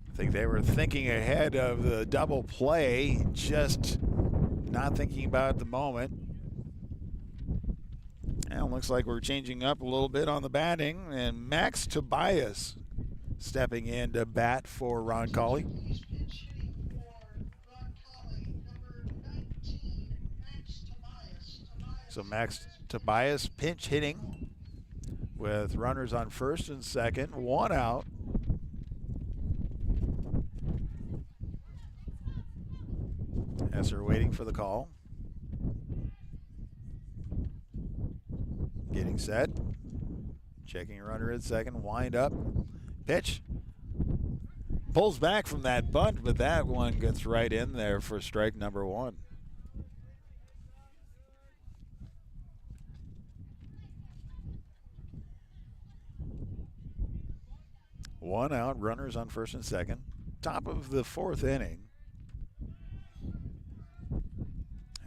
Speaker 2: I think they were thinking ahead of the double play, just not thinking about it at the moment. And it looks like we're changing up a little bit on the batting, and Max Tobias stepping in to bat for Roncalli. So Max Tobias pinch hitting with runners on first and second, one out. Hesser waiting for the call. Getting set. Checking a runner at second. Wind up. Pitch. Pulls back from that bunt, but that one gets right in there for strike number one. One out. Runners on first and second. Top of the fourth inning.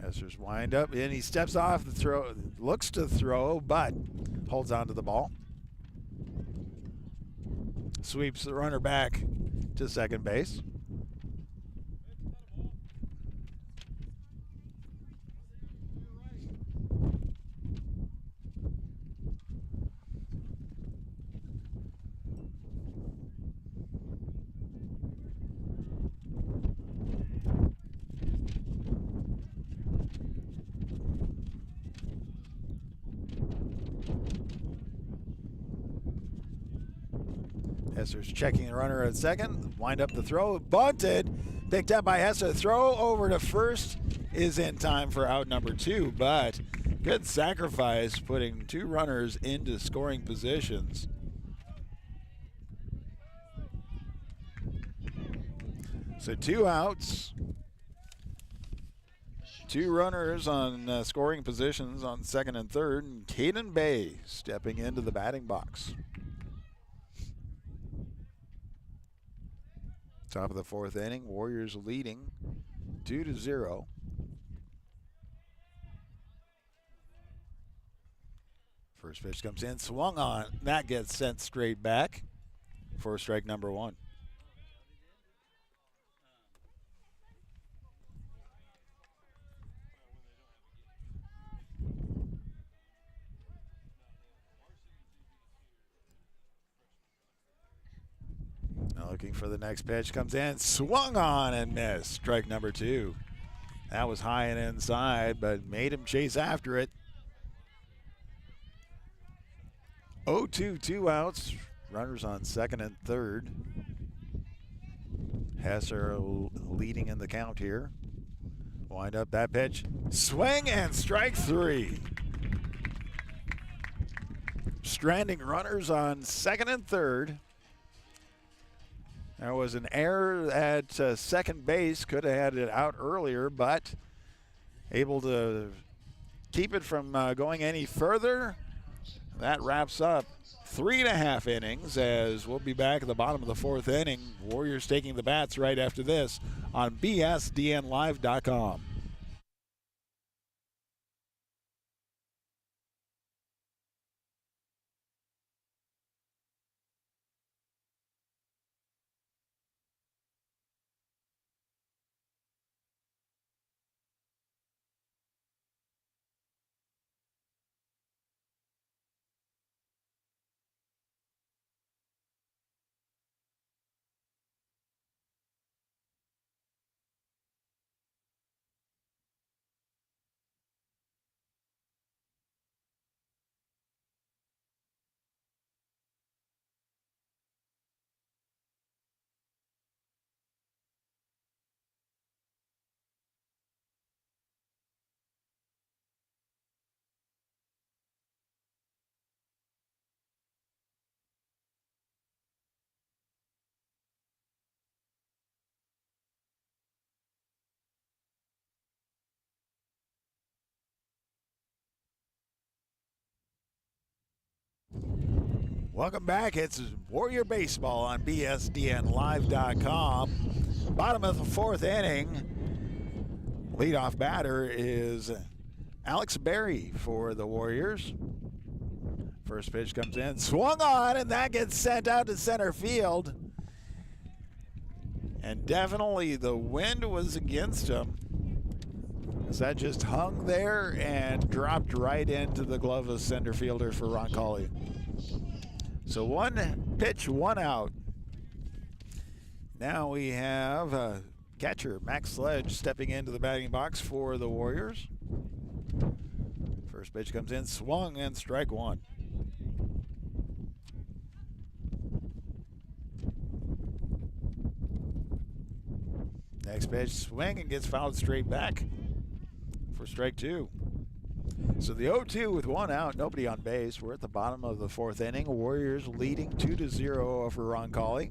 Speaker 2: Hesser's wind up, and he steps off the throw, looks to throw, but holds on to the ball. Sweeps the runner back to second base. Hesser's checking the runner at second. Wind up the throw. Bunted. Picked up by Hesser. Throw over to first is in time for out number 2. But good sacrifice putting 2 runners into scoring positions. So 2 outs. 2 runners on scoring positions on second and third, and Caden Bay stepping into the batting box. Top of the 4th inning, Warriors leading 2-0. First pitch comes in, swung on. That gets sent straight back for strike number 1. Now looking for the next pitch, comes in, swung on and missed. Strike number 2. That was high and inside, but made him chase after it. 0-2, 2 outs. Runners on second and third. Hesser leading in the count here. Wind up that pitch. Swing and strike 3. Stranding runners on second and third. There was an error at second base. Could have had it out earlier, but able to keep it from going any further. That wraps up 3.5 innings, as we'll be back at the bottom of the 4th inning. Warriors taking the bats right after this on bsdnlive.com. Welcome back. It's Warrior Baseball on bsdnlive.com. Bottom of the 4th inning. Leadoff batter is Alex Berry for the Warriors. First pitch comes in, swung on, and that gets sent out to center field. And definitely the wind was against him, as that just hung there and dropped right into the glove of center fielder for Roncalli. So 1 pitch, 1 out. Now we have catcher Max Sledge stepping into the batting box for the Warriors. First pitch comes in, swung, and strike 1. Next pitch, swing, and gets fouled straight back for strike 2. So the 0-2 with 1 out, nobody on base. We're at the bottom of the 4th inning. Warriors leading 2-0 over Roncalli.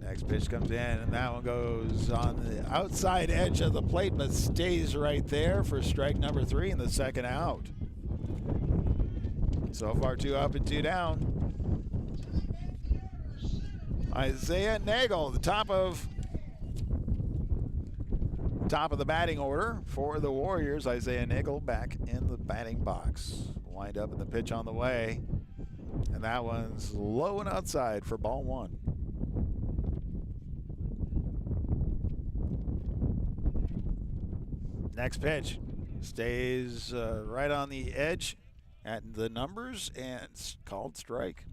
Speaker 2: Next pitch comes in, and that one goes on the outside edge of the plate, but stays right there for strike number 3 in the second out. So far, 2 up and 2 down. Isaiah Nagel, the top of the batting order for the Warriors. Isaiah Nagel back in the batting box. Wind up in the pitch on the way. And that one's low and outside for ball 1. Next pitch stays right on the edge at the numbers and it's called strike.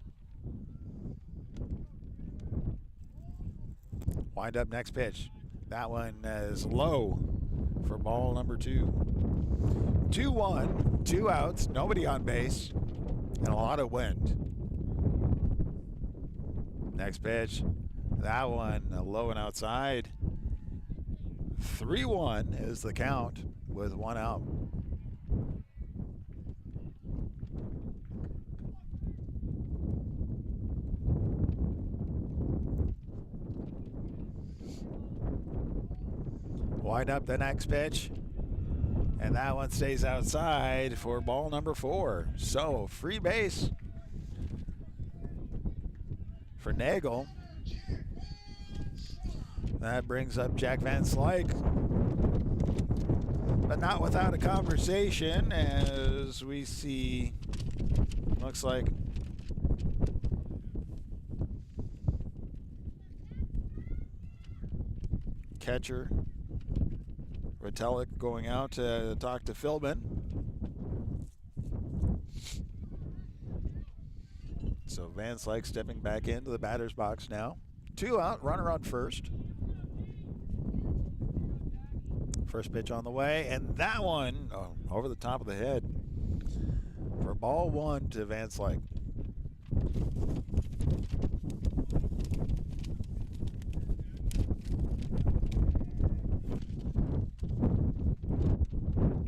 Speaker 2: Wind up next pitch. That one is low for ball number 2. 2-1, 2 outs, nobody on base, and a lot of wind. Next pitch, that one low and outside. 3-1 is the count with 1 out. Wind up the next pitch. And that one stays outside for ball number 4. So, free base for Nagel. That brings up Jack Van Slyke. But not without a conversation, as we see, looks like catcher Roncalli going out to talk to Philbin. So Van Slyke stepping back into the batter's box now. 2 out, runner on first. First pitch on the way, and that one over the top of the head for ball 1 to Van Slyke.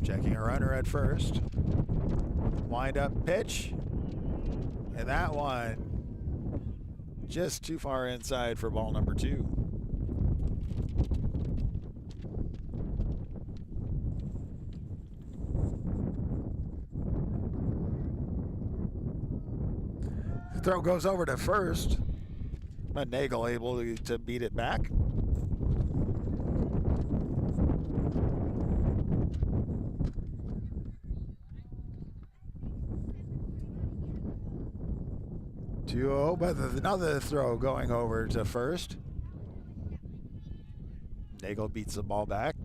Speaker 2: Checking a runner at first. Wind up pitch. And that one just too far inside for ball number 2. The throw goes over to first, but Nagel able to beat it back. But another throw going over to first. Nagel beats the ball back.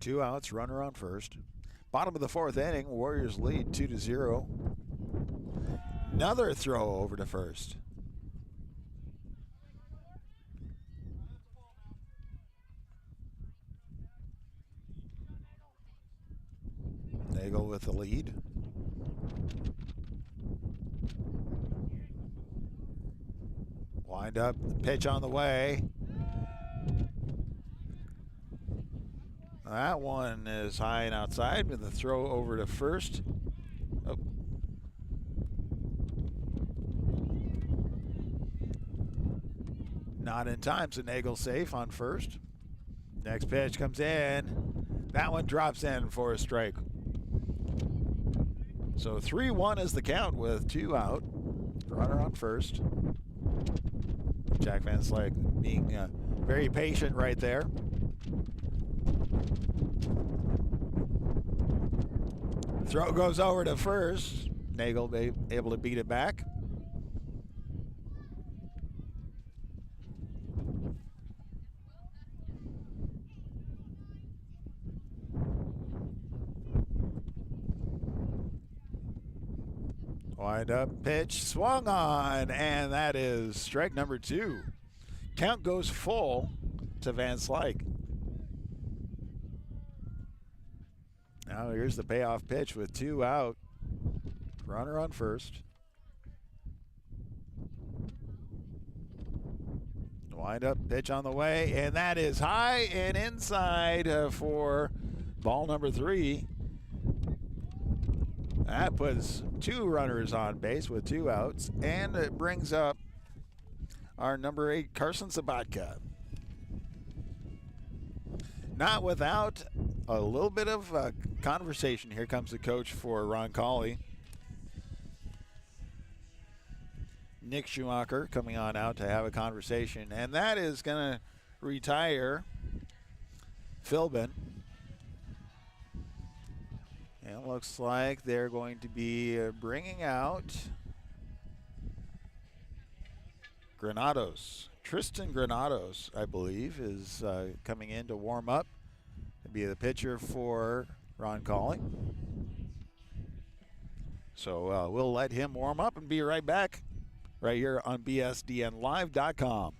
Speaker 2: Two outs, runner on first. Bottom of the 4th inning, Warriors lead 2-0. Another throw over to first. Nagel with the lead. Wind up, pitch on the way. That one is high and outside with the throw over to first. Oh. Not in time, so Nagel's safe on first. Next pitch comes in. That one drops in for a strike. So 3-1 is the count with 2 out. Runner on first. Jack Van Slyke being very patient right there. Throw goes over to first. Nagel able to beat it back. Wind up, pitch, swung on, and that is strike number 2. Count goes full to Van Slyke. Now here's the payoff pitch with 2 out. Runner on first. Wind up, pitch on the way, and that is high and inside for ball number 3. That puts 2 runners on base with 2 outs, and it brings up our number 8, Carson Sabatka. Not without a little bit of conversation. Here comes the coach for Roncalli. Nick Schumacher coming on out to have a conversation, and that is going to retire Philbin. And it looks like they're going to be bringing out Granados. Tristan Granados, I believe, is coming in to warm up to be the pitcher for Roncalli. So we'll let him warm up and be right back right here on bsdnlive.com.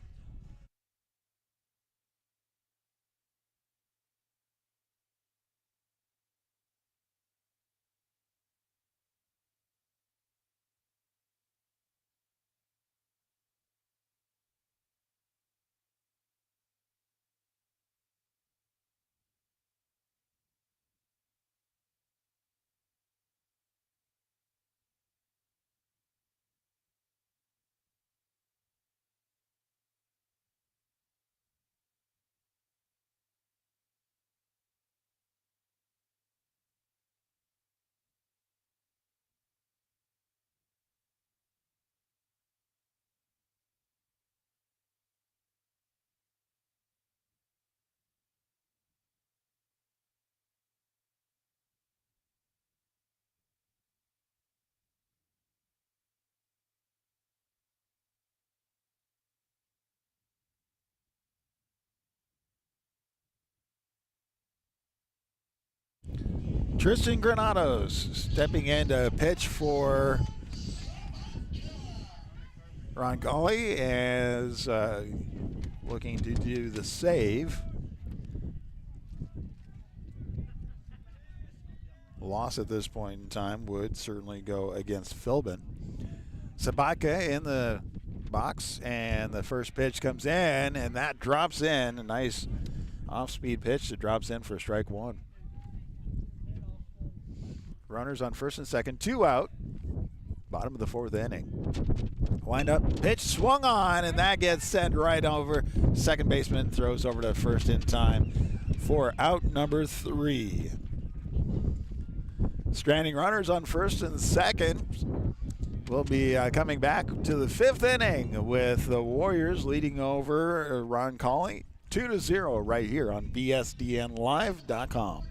Speaker 2: Tristan Granados stepping in to pitch for Roncalli as looking to do the save. Loss at this point in time would certainly go against Philbin. Sabatka in the box, and the first pitch comes in, and that drops in. A nice off-speed pitch that drops in for strike one. Runners on first and second, 2 out. Bottom of the 4th inning. Wind up, pitch swung on, and that gets sent right over. Second baseman throws over to first in time for out number 3. Stranding runners on first and second. We'll be coming back to the 5th inning with the Warriors leading over Roncalli 2-0 right here on BSDNLive.com.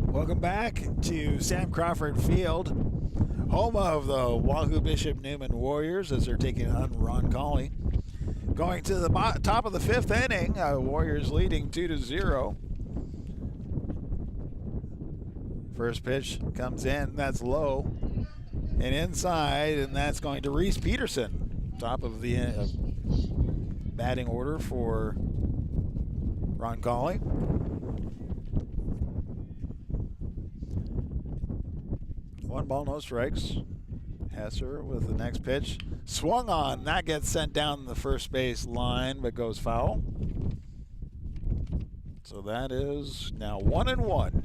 Speaker 2: Welcome back to Sam Crawford Field, home of the Wahoo Bishop Newman Warriors as they're taking on Roncalli. Going to the top of the 5th inning, Warriors leading 2-0. First pitch comes in, that's low and inside, and that's going to Reese Peterson. Top of the batting order for Roncalli. One ball, no strikes. Hesser with the next pitch. Swung on. That gets sent down the first base line, but goes foul. So that is now 1-1.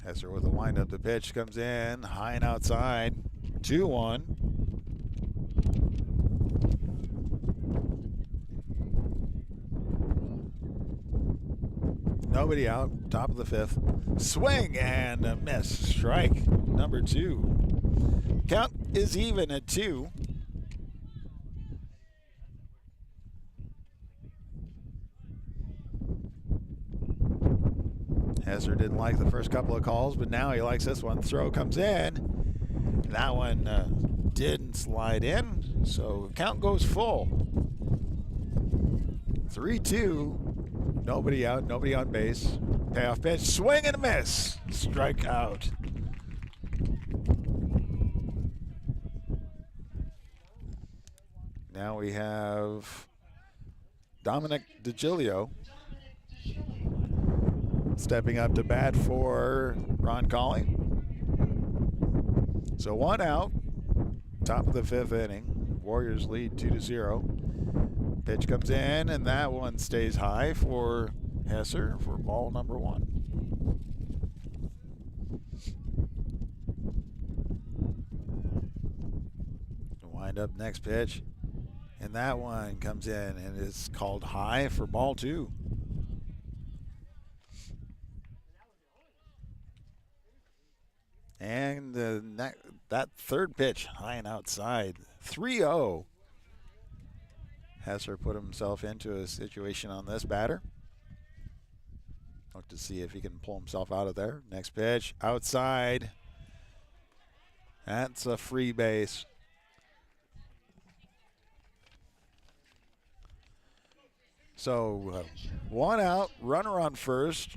Speaker 2: Hesser with a windup. The pitch comes in high and outside. 2-1. Nobody out, top of the 5th. Swing and a miss. Strike number 2. Count is even at 2. Hesser didn't like the first couple of calls, but now he likes this one. Throw comes in. That one didn't slide in, so count goes full. 3-2. Nobody out, nobody on base. Payoff pitch, swing and a miss. Strike out. Now we have Dominic DiGilio stepping up to bat for Roncalli. So 1 out, top of the 5th inning. Warriors lead 2-0. Pitch comes in, and that one stays high for Hesser for ball number 1. Wind up next pitch, and that one comes in, and it's called high for ball 2. And that third pitch, high and outside, 3-0. Hesser put himself into a situation on this batter. Look to see if he can pull himself out of there. Next pitch, outside. That's a free base. So 1 out, runner on first.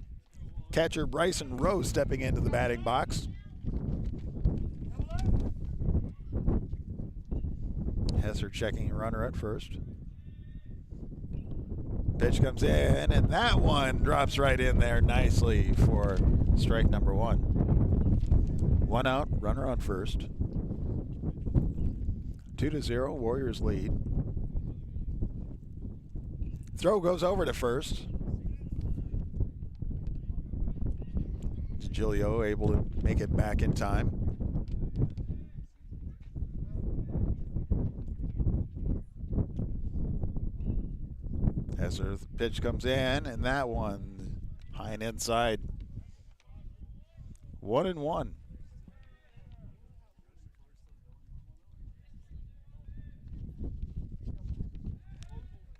Speaker 2: Catcher Bryson Rose stepping into the batting box. Hesser checking runner at first. Pitch comes in, and that one drops right in there nicely for strike number 1. 1 out, runner on first. 2-0, Warriors lead. Throw goes over to first. Gilio able to make it back in time. Hesser, the pitch comes in, and that one high and inside. 1-1.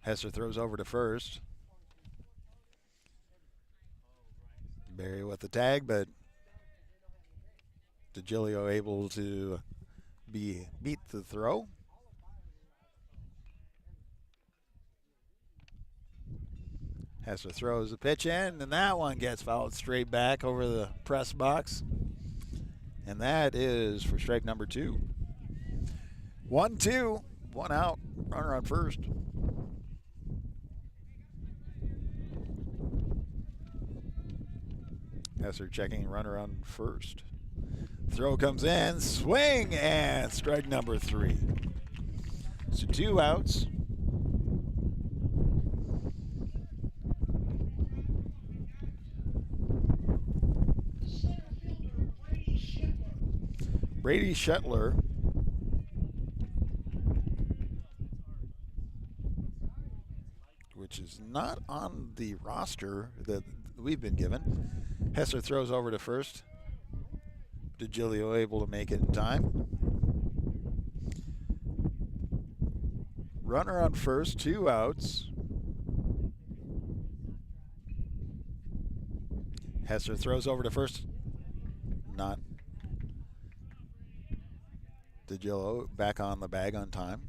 Speaker 2: Hesser throws over to first. Barry with the tag, but DeGilio able to beat the throw. Hesser throws the pitch in, and that one gets fouled straight back over the press box. And that is for strike number 2. 1-2, 1 out, runner on first. Hesser checking runner on first. Throw comes in, swing, and strike number 3. So 2 outs. Brady Shetler. Which is not on the roster that we've been given. Hesser throws over to first. DeGilio able to make it in time. Runner on first, 2 outs. Hesser throws over to first. Not. DeGilio back on the bag on time.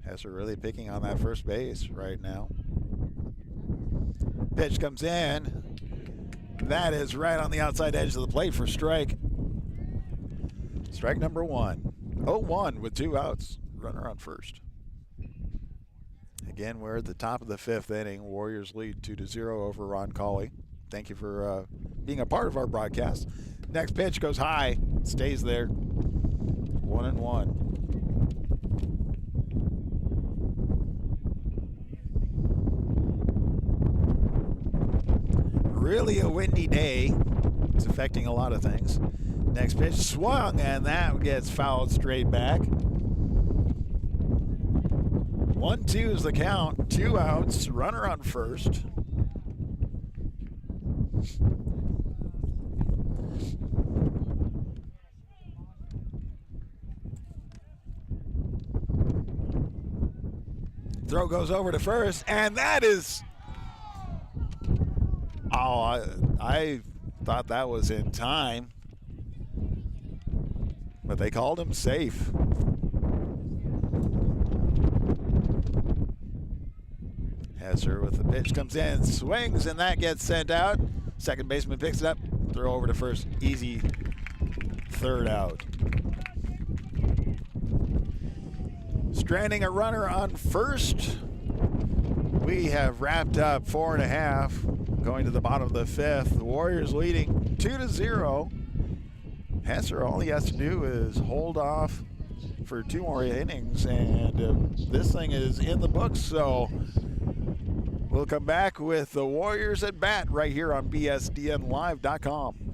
Speaker 2: Hesser really picking on that first base right now. Pitch comes in. That is right on the outside edge of the plate for strike. Strike number 1. 0-1 with 2 outs. Runner on first. Again, we're at the top of the 5th inning. Warriors lead 2-0 over Roncalli. Thank you for being a part of our broadcast. Next pitch goes high. Stays there. 1-1. Really a windy day. It's affecting a lot of things. Next pitch swung, and that gets fouled straight back. 1-2 is the count. 2 outs. Runner on first. Throw goes over to first, and that is... Oh, I thought that was in time. But they called him safe. Hesser with the pitch comes in, swings, and that gets sent out. Second baseman picks it up, throw over to first. Easy 3rd out. Stranding a runner on first. We have wrapped up 4.5, going to the bottom of the 5th. The Warriors leading 2-0. Hesser, all he has to do is hold off for 2 more innings, and this thing is in the books. So we'll come back with the Warriors at bat right here on BSDNLive.com.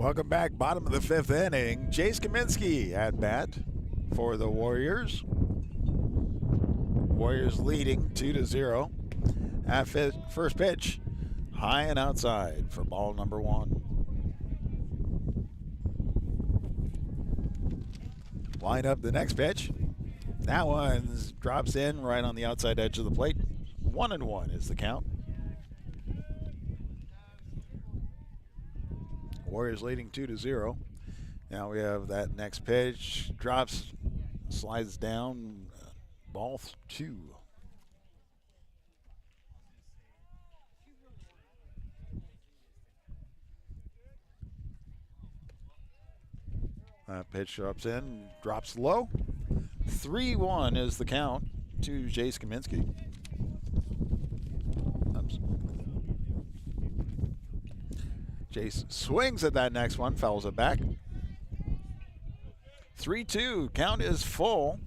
Speaker 2: Welcome back. Bottom of the fifth inning. Jace Kaminsky at bat for the Warriors. Warriors leading 2-0. At first pitch, high and outside for ball number one. Line up the next pitch. That one drops in right on the outside edge of the plate. 1-1 is the count. Warriors leading 2-0. Now we have that next pitch. Drops, slides down. Ball 2. That pitch drops in, drops low. 3-1 is the count to Jace Kaminsky. Jace swings at that next one, fouls it back. 3-2, count is full.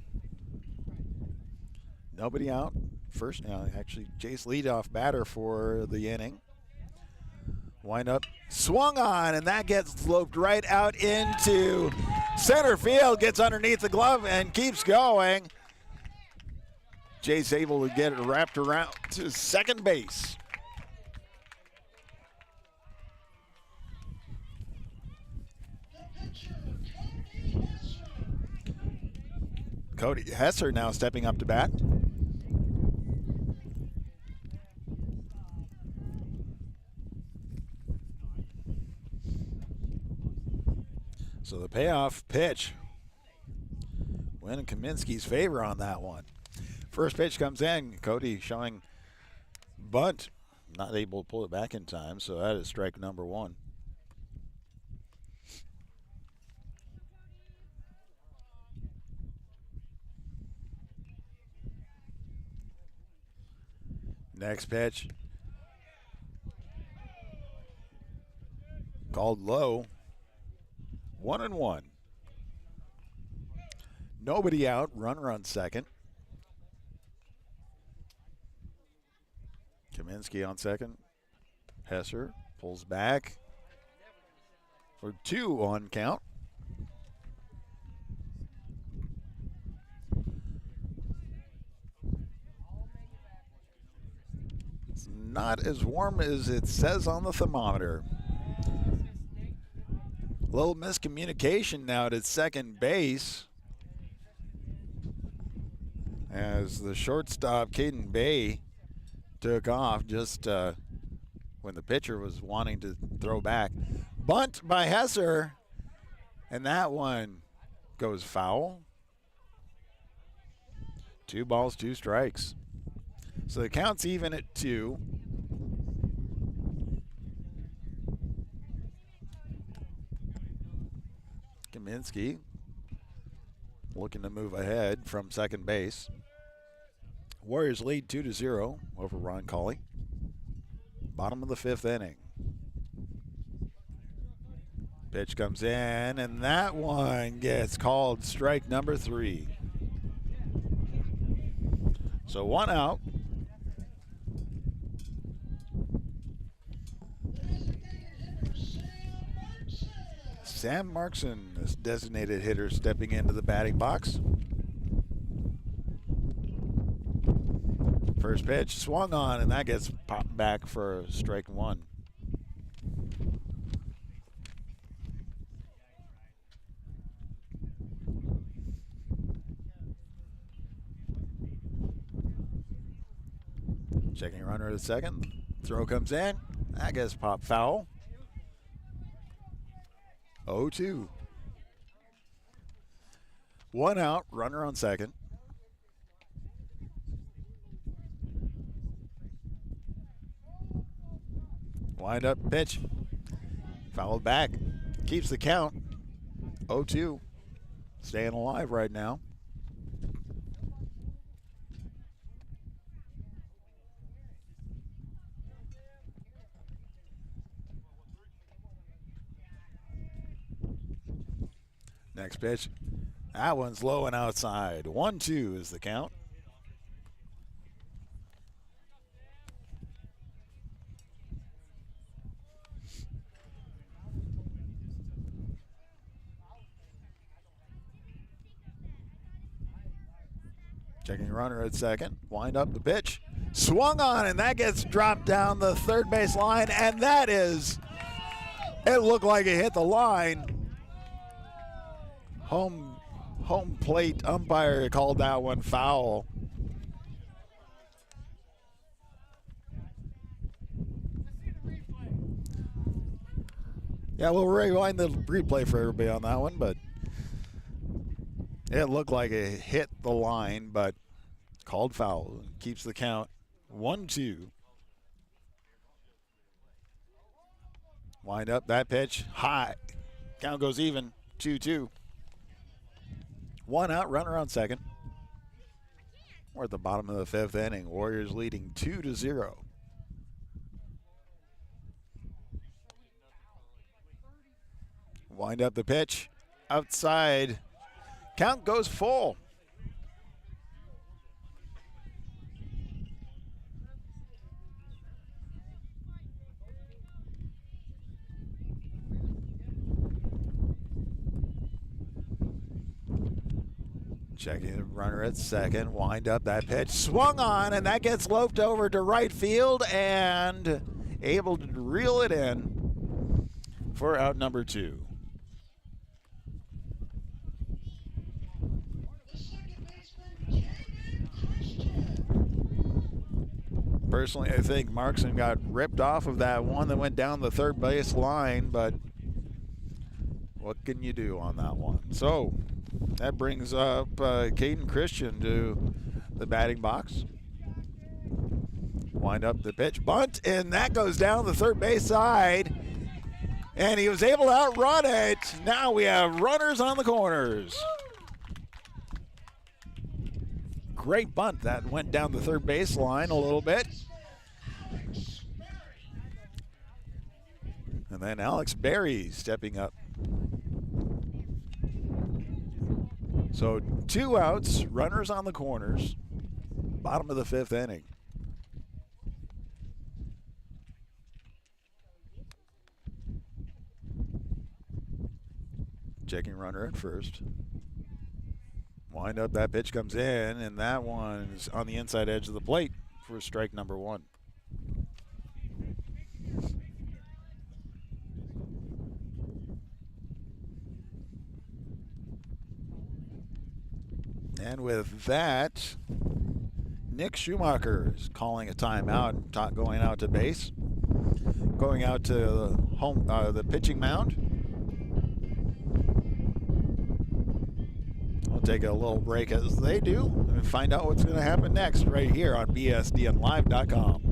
Speaker 2: Nobody out. First, actually, Jace leadoff batter for the inning. Wind up, swung on, and that gets loped right out into center field. Gets underneath the glove and keeps going. Jace able to get it wrapped around to second base. Cody Hesser now stepping up to bat. So the payoff pitch went in Kaminsky's favor on that one. First pitch comes in. Cody showing bunt. Not able to pull it back in time, so that is strike number one. Next pitch. Called low. 1-1. Nobody out. Runner on second. Kaminsky on second. Hesser pulls back for 2-1 count. It's not as warm as it says on the thermometer. A little miscommunication now at second base as the shortstop, Caden Bay, took off just when the pitcher was wanting to throw back. Bunt by Hesser, and that one goes foul. 2 balls, 2 strikes. So the count's even at 2. Kaminsky looking to move ahead from second base. Warriors lead 2-0 over Roncalli. Bottom of the fifth inning. Pitch comes in, and that one gets called strike number 3. So 1 out. Sam Markson is designated hitter stepping into the batting box. First pitch swung on, and that gets popped back for strike 1. Checking runner at second. Throw comes in. That gets popped foul. 0-2. 1 out, runner on second. Wind up pitch. Fouled back. Keeps the count. 0-2. Staying alive right now. Next pitch. That one's low and outside. 1-2 is the count. Checking runner at second. Wind up the pitch. Swung on, and that gets dropped down the third base line, and that is, it looked like it hit the line. Home plate umpire called that one foul. Yeah, we'll rewind the replay for everybody on that one, but it looked like it hit the line, but called foul. Keeps the count 1-2. Wind up that pitch. High. Count goes even. 2-2. One out, runner on second. We're at the bottom of the fifth inning. Warriors leading 2-0. Wind up the pitch. Outside. Count goes full. Checking the runner at second. Wind up that pitch. Swung on, and that gets loped over to right field and able to reel it in for out number 2. Personally, I think Markson got ripped off of that one that went down the third base line, but what can you do on that one? So that brings up Caden Christian to the batting box. Wind up the pitch, bunt, and that goes down the third base side, and he was able to outrun it. Now we have runners on the corners. Great bunt that went down the third base line a little bit. And then Alex Berry stepping up. So 2 outs, runners on the corners, bottom of the fifth inning. Checking runner at first. Wind up, that pitch comes in, and that one's on the inside edge of the plate for strike number 1. And with that, Nick Schumacher is calling a timeout, going out to base, going out to the pitching mound. We'll take a little break as they do and find out what's going to happen next right here on bsdnlive.com.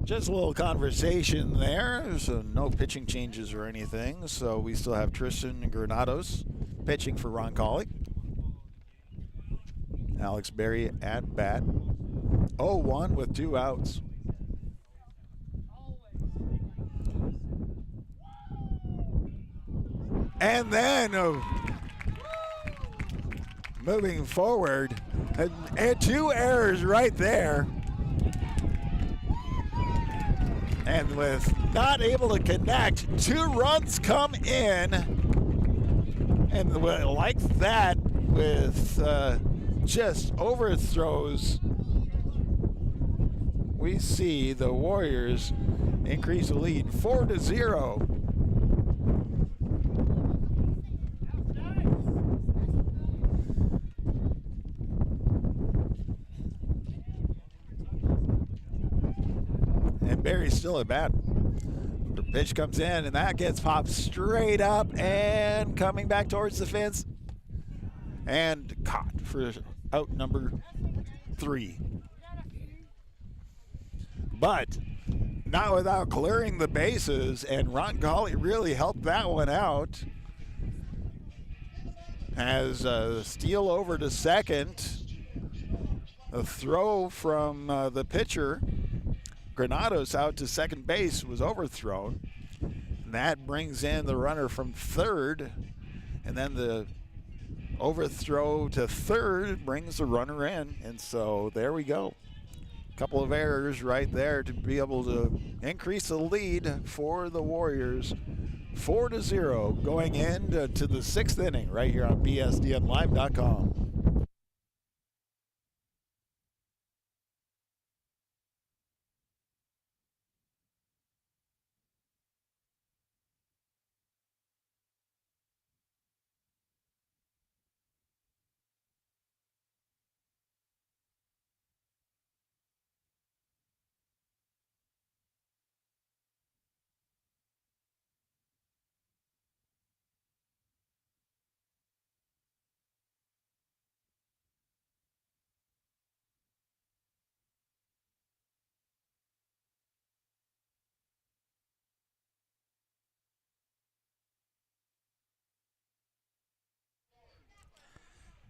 Speaker 2: Just a little conversation there, so no pitching changes or anything. So we still have Tristan Granados pitching for Roncalli. Alex Berry at bat. 0-1 with 2 outs. And then moving forward, and 2 errors right there. And with not able to connect, 2 runs come in. And like that, with just overthrows, we see the Warriors increase the lead 4-0. And Barry's still at bat. The pitch comes in, and that gets popped straight up and coming back towards the fence. And caught for out number 3. But not without clearing the bases, and Roncalli really helped that one out. As a steal over to second. A throw from the pitcher. Granados out to second base was overthrown. And that brings in the runner from third. And then the overthrow to third brings the runner in. And so there we go. Couple of errors right there to be able to increase the lead for the Warriors. 4-0 going into the sixth inning right here on BSDNlive.com.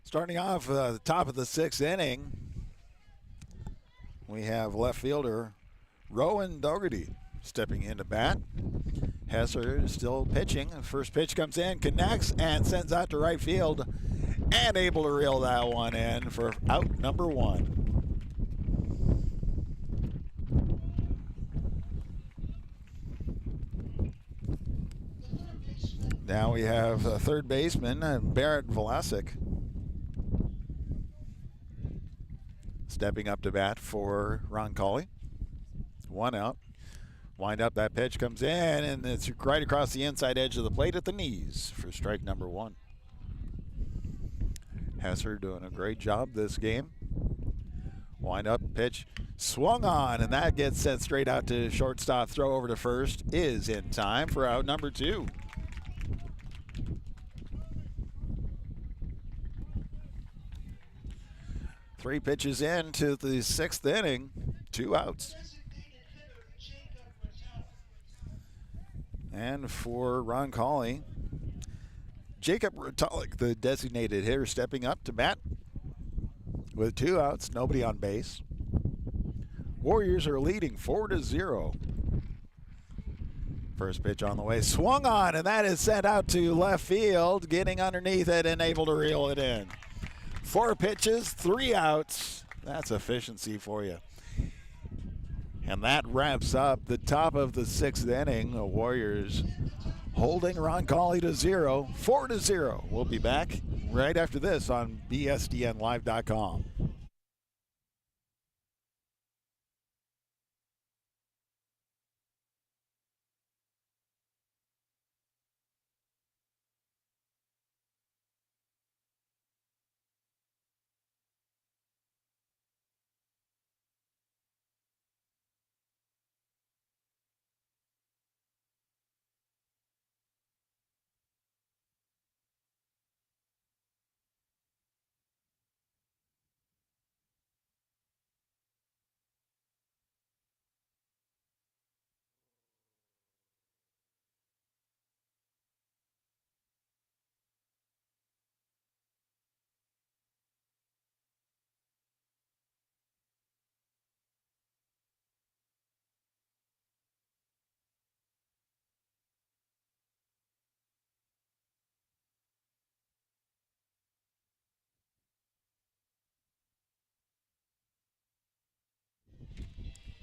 Speaker 2: Starting off the top of the sixth inning, we have left fielder Rowan Dougherty stepping into bat. Hesser still pitching. First pitch comes in, connects, and sends out to right field, and able to reel that one in for out number one. Now we have third baseman Barrett Vlasic stepping up to bat for Roncalli. One out. Wind up, that pitch comes in, and it's right across the inside edge of the plate at the knees for strike number one. Hesser doing a great job this game. Wind up, pitch swung on, and that gets sent straight out to shortstop. Throw over to first is in time for out number two. Three pitches into the sixth inning, 2 outs. And for Roncalli, Jacob Rotalik, the designated hitter, stepping up to bat with 2 outs, nobody on base. Warriors are leading 4-0. First pitch on the way, swung on, and that is sent out to left field, getting underneath it and able to reel it in. 4 pitches, 3 outs. That's efficiency for you. And that wraps up the top of the sixth inning. The Warriors holding Roncalli to 0, 4-0. We'll be back right after this on BSDNlive.com.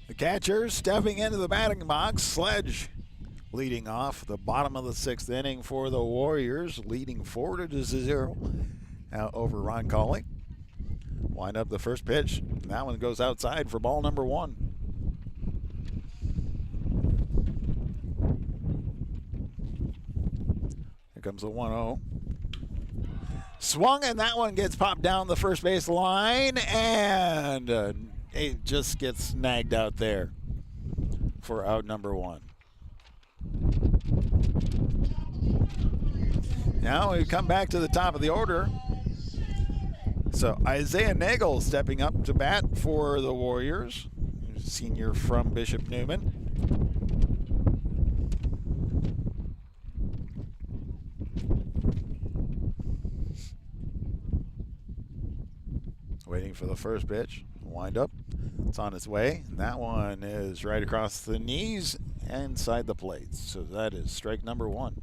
Speaker 2: The catcher stepping into the batting box. Sledge leading off the bottom of the sixth inning for the Warriors, leading 4-0 over Roncalli. Wind up the first pitch. That one goes outside for ball number 1. Here comes the 1-0. Swung, and that one gets popped down the first base line, and it just gets snagged out there for out number 1. Now we come back to the top of the order. So Isaiah Nagel stepping up to bat for the Warriors, senior from Bishop Newman. Waiting for the first pitch. Wind up. It's on its way. And that one is right across the knees inside the plates. So that is strike number one.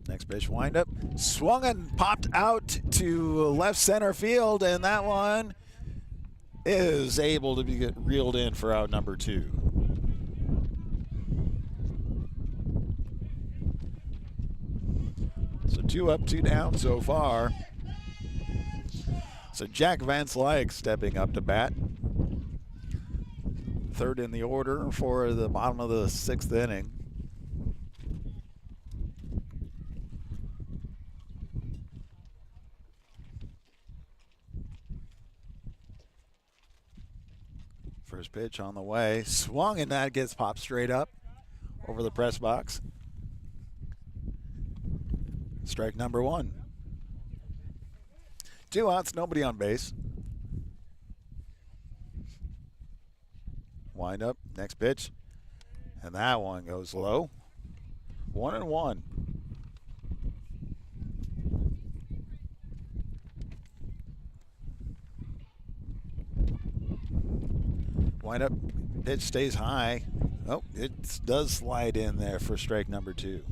Speaker 2: Next pitch windup. Swung and popped out to left center field, and that one is able to be reeled in for out number two. So 2 up, 2 down so far. So Jack Van Slyke stepping up to bat. Third in the order for the bottom of the 6th inning. First pitch on the way. Swung, and that gets popped straight up over the press box. Strike number one. 2 outs, nobody on base. Wind up, next pitch. And that one goes low. 1-1. Wind up, pitch stays high. Oh, it does slide in there for strike number two.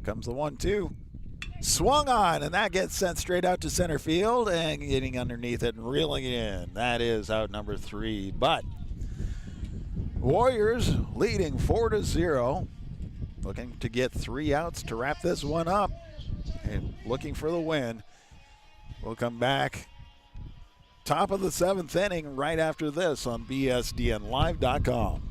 Speaker 2: Comes the 1-2. Swung on, and that gets sent straight out to center field and getting underneath it and reeling it in. That is out number 3. But Warriors leading 4-0. Looking to get 3 outs to wrap this one up and looking for the win. We'll come back top of the 7th inning right after this on bsdnlive.com.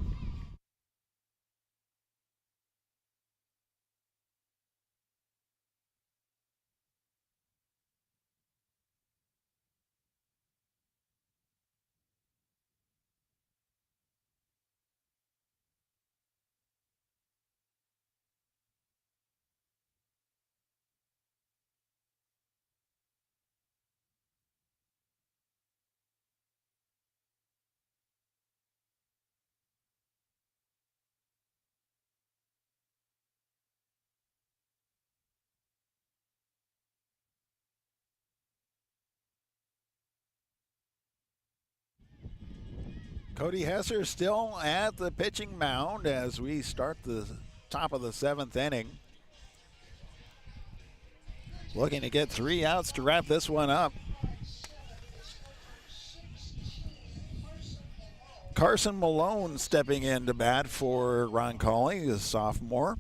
Speaker 2: Cody Hesser still at the pitching mound as we start the top of the 7th inning. Looking to get 3 outs to wrap this one up. Carson Malone stepping in to bat for Roncalli, the sophomore.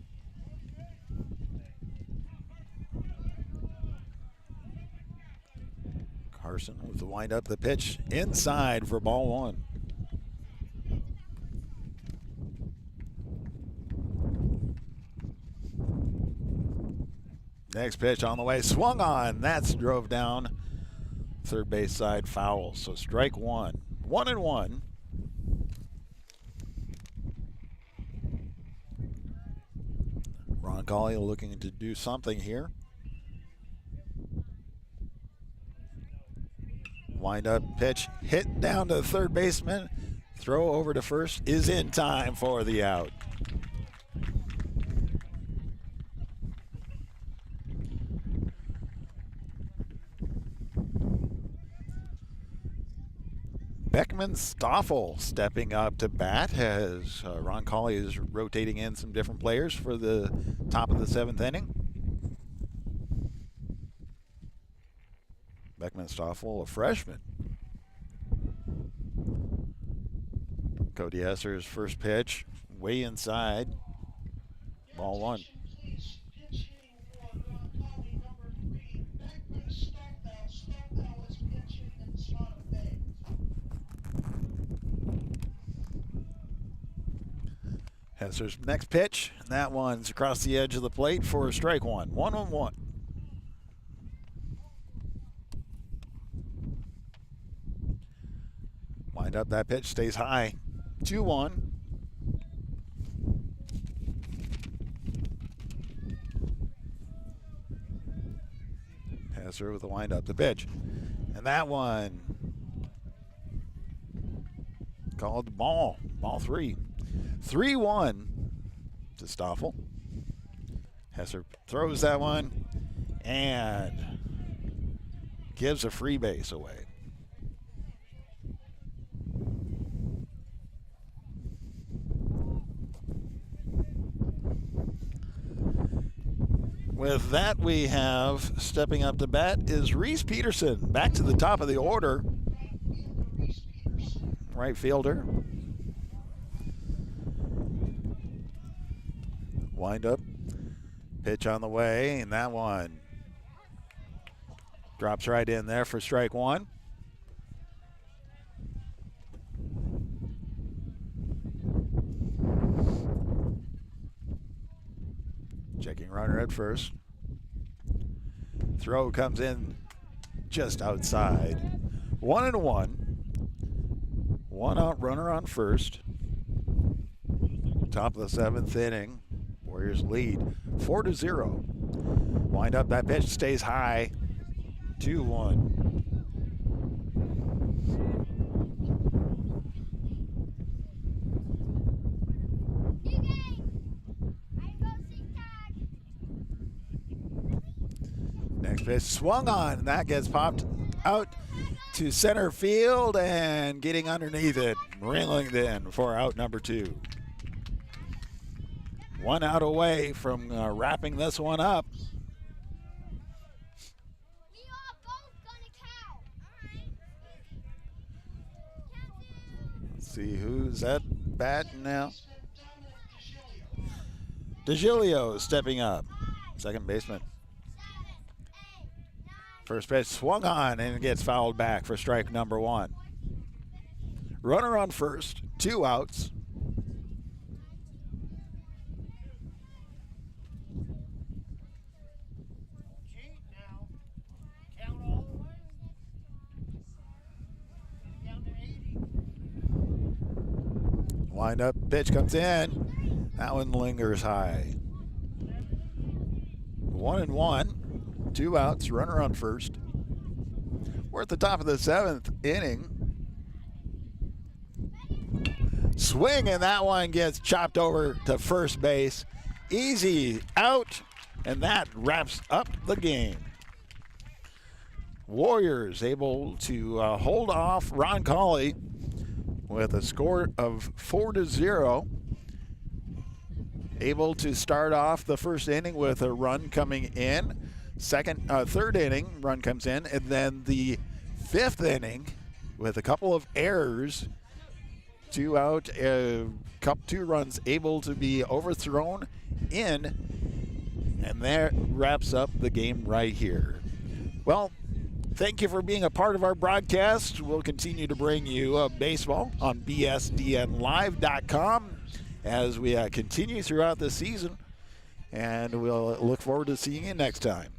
Speaker 2: Carson with the windup, the pitch inside for ball 1. Next pitch on the way, swung on. That's drove down third base side foul. So strike 1. 1-1. Roncalli looking to do something here. Wind up pitch hit down to the third baseman. Throw over to first is in time for the out. Beckman Stoffel stepping up to bat as Roncalli is rotating in some different players for the top of the 7th inning. Beckman Stoffel, a freshman. Cody Hesser's first pitch, way inside. Ball 1. Hesser's next pitch, and that one's across the edge of the plate for strike 1. 1-1. Wind up, that pitch stays high. 2-1. Hesser with the wind up, the pitch. And that one called ball. Ball 3. 3-1 to Stoffel. Hesser throws that one and gives a free base away. With that, we have stepping up to bat is Reese Peterson, back to the top of the order. Right fielder. Wind up. Pitch on the way, and that one drops right in there for strike one. Checking runner at first. Throw comes in just outside. 1-1. One out runner on first. Top of the seventh inning. Warriors lead 4-0. Wind up, that pitch stays high. 2-1. Next pitch swung on, and that gets popped out to center field and getting underneath it. Ringling for out number 2. One out away from wrapping this one up. Let's see who's at bat now. DeGilio stepping up. Second baseman. First pitch swung on and gets fouled back for strike number 1. Runner on first, 2 outs. Wind up, pitch comes in. That one lingers high. 1-1, 2 outs, runner on first. We're at the top of the 7th inning. Swing, and that one gets chopped over to first base. Easy out, and that wraps up the game. Warriors able to hold off Roncalli with a score of 4-0. Able to start off the first inning with a run coming in. Third inning, run comes in, and then the 5th inning with a couple of errors. 2 out, 2 runs able to be overthrown in, and that wraps up the game right here. Well, thank you for being a part of our broadcast. We'll continue to bring you baseball on bsdnlive.com as we continue throughout the season, and we'll look forward to seeing you next time.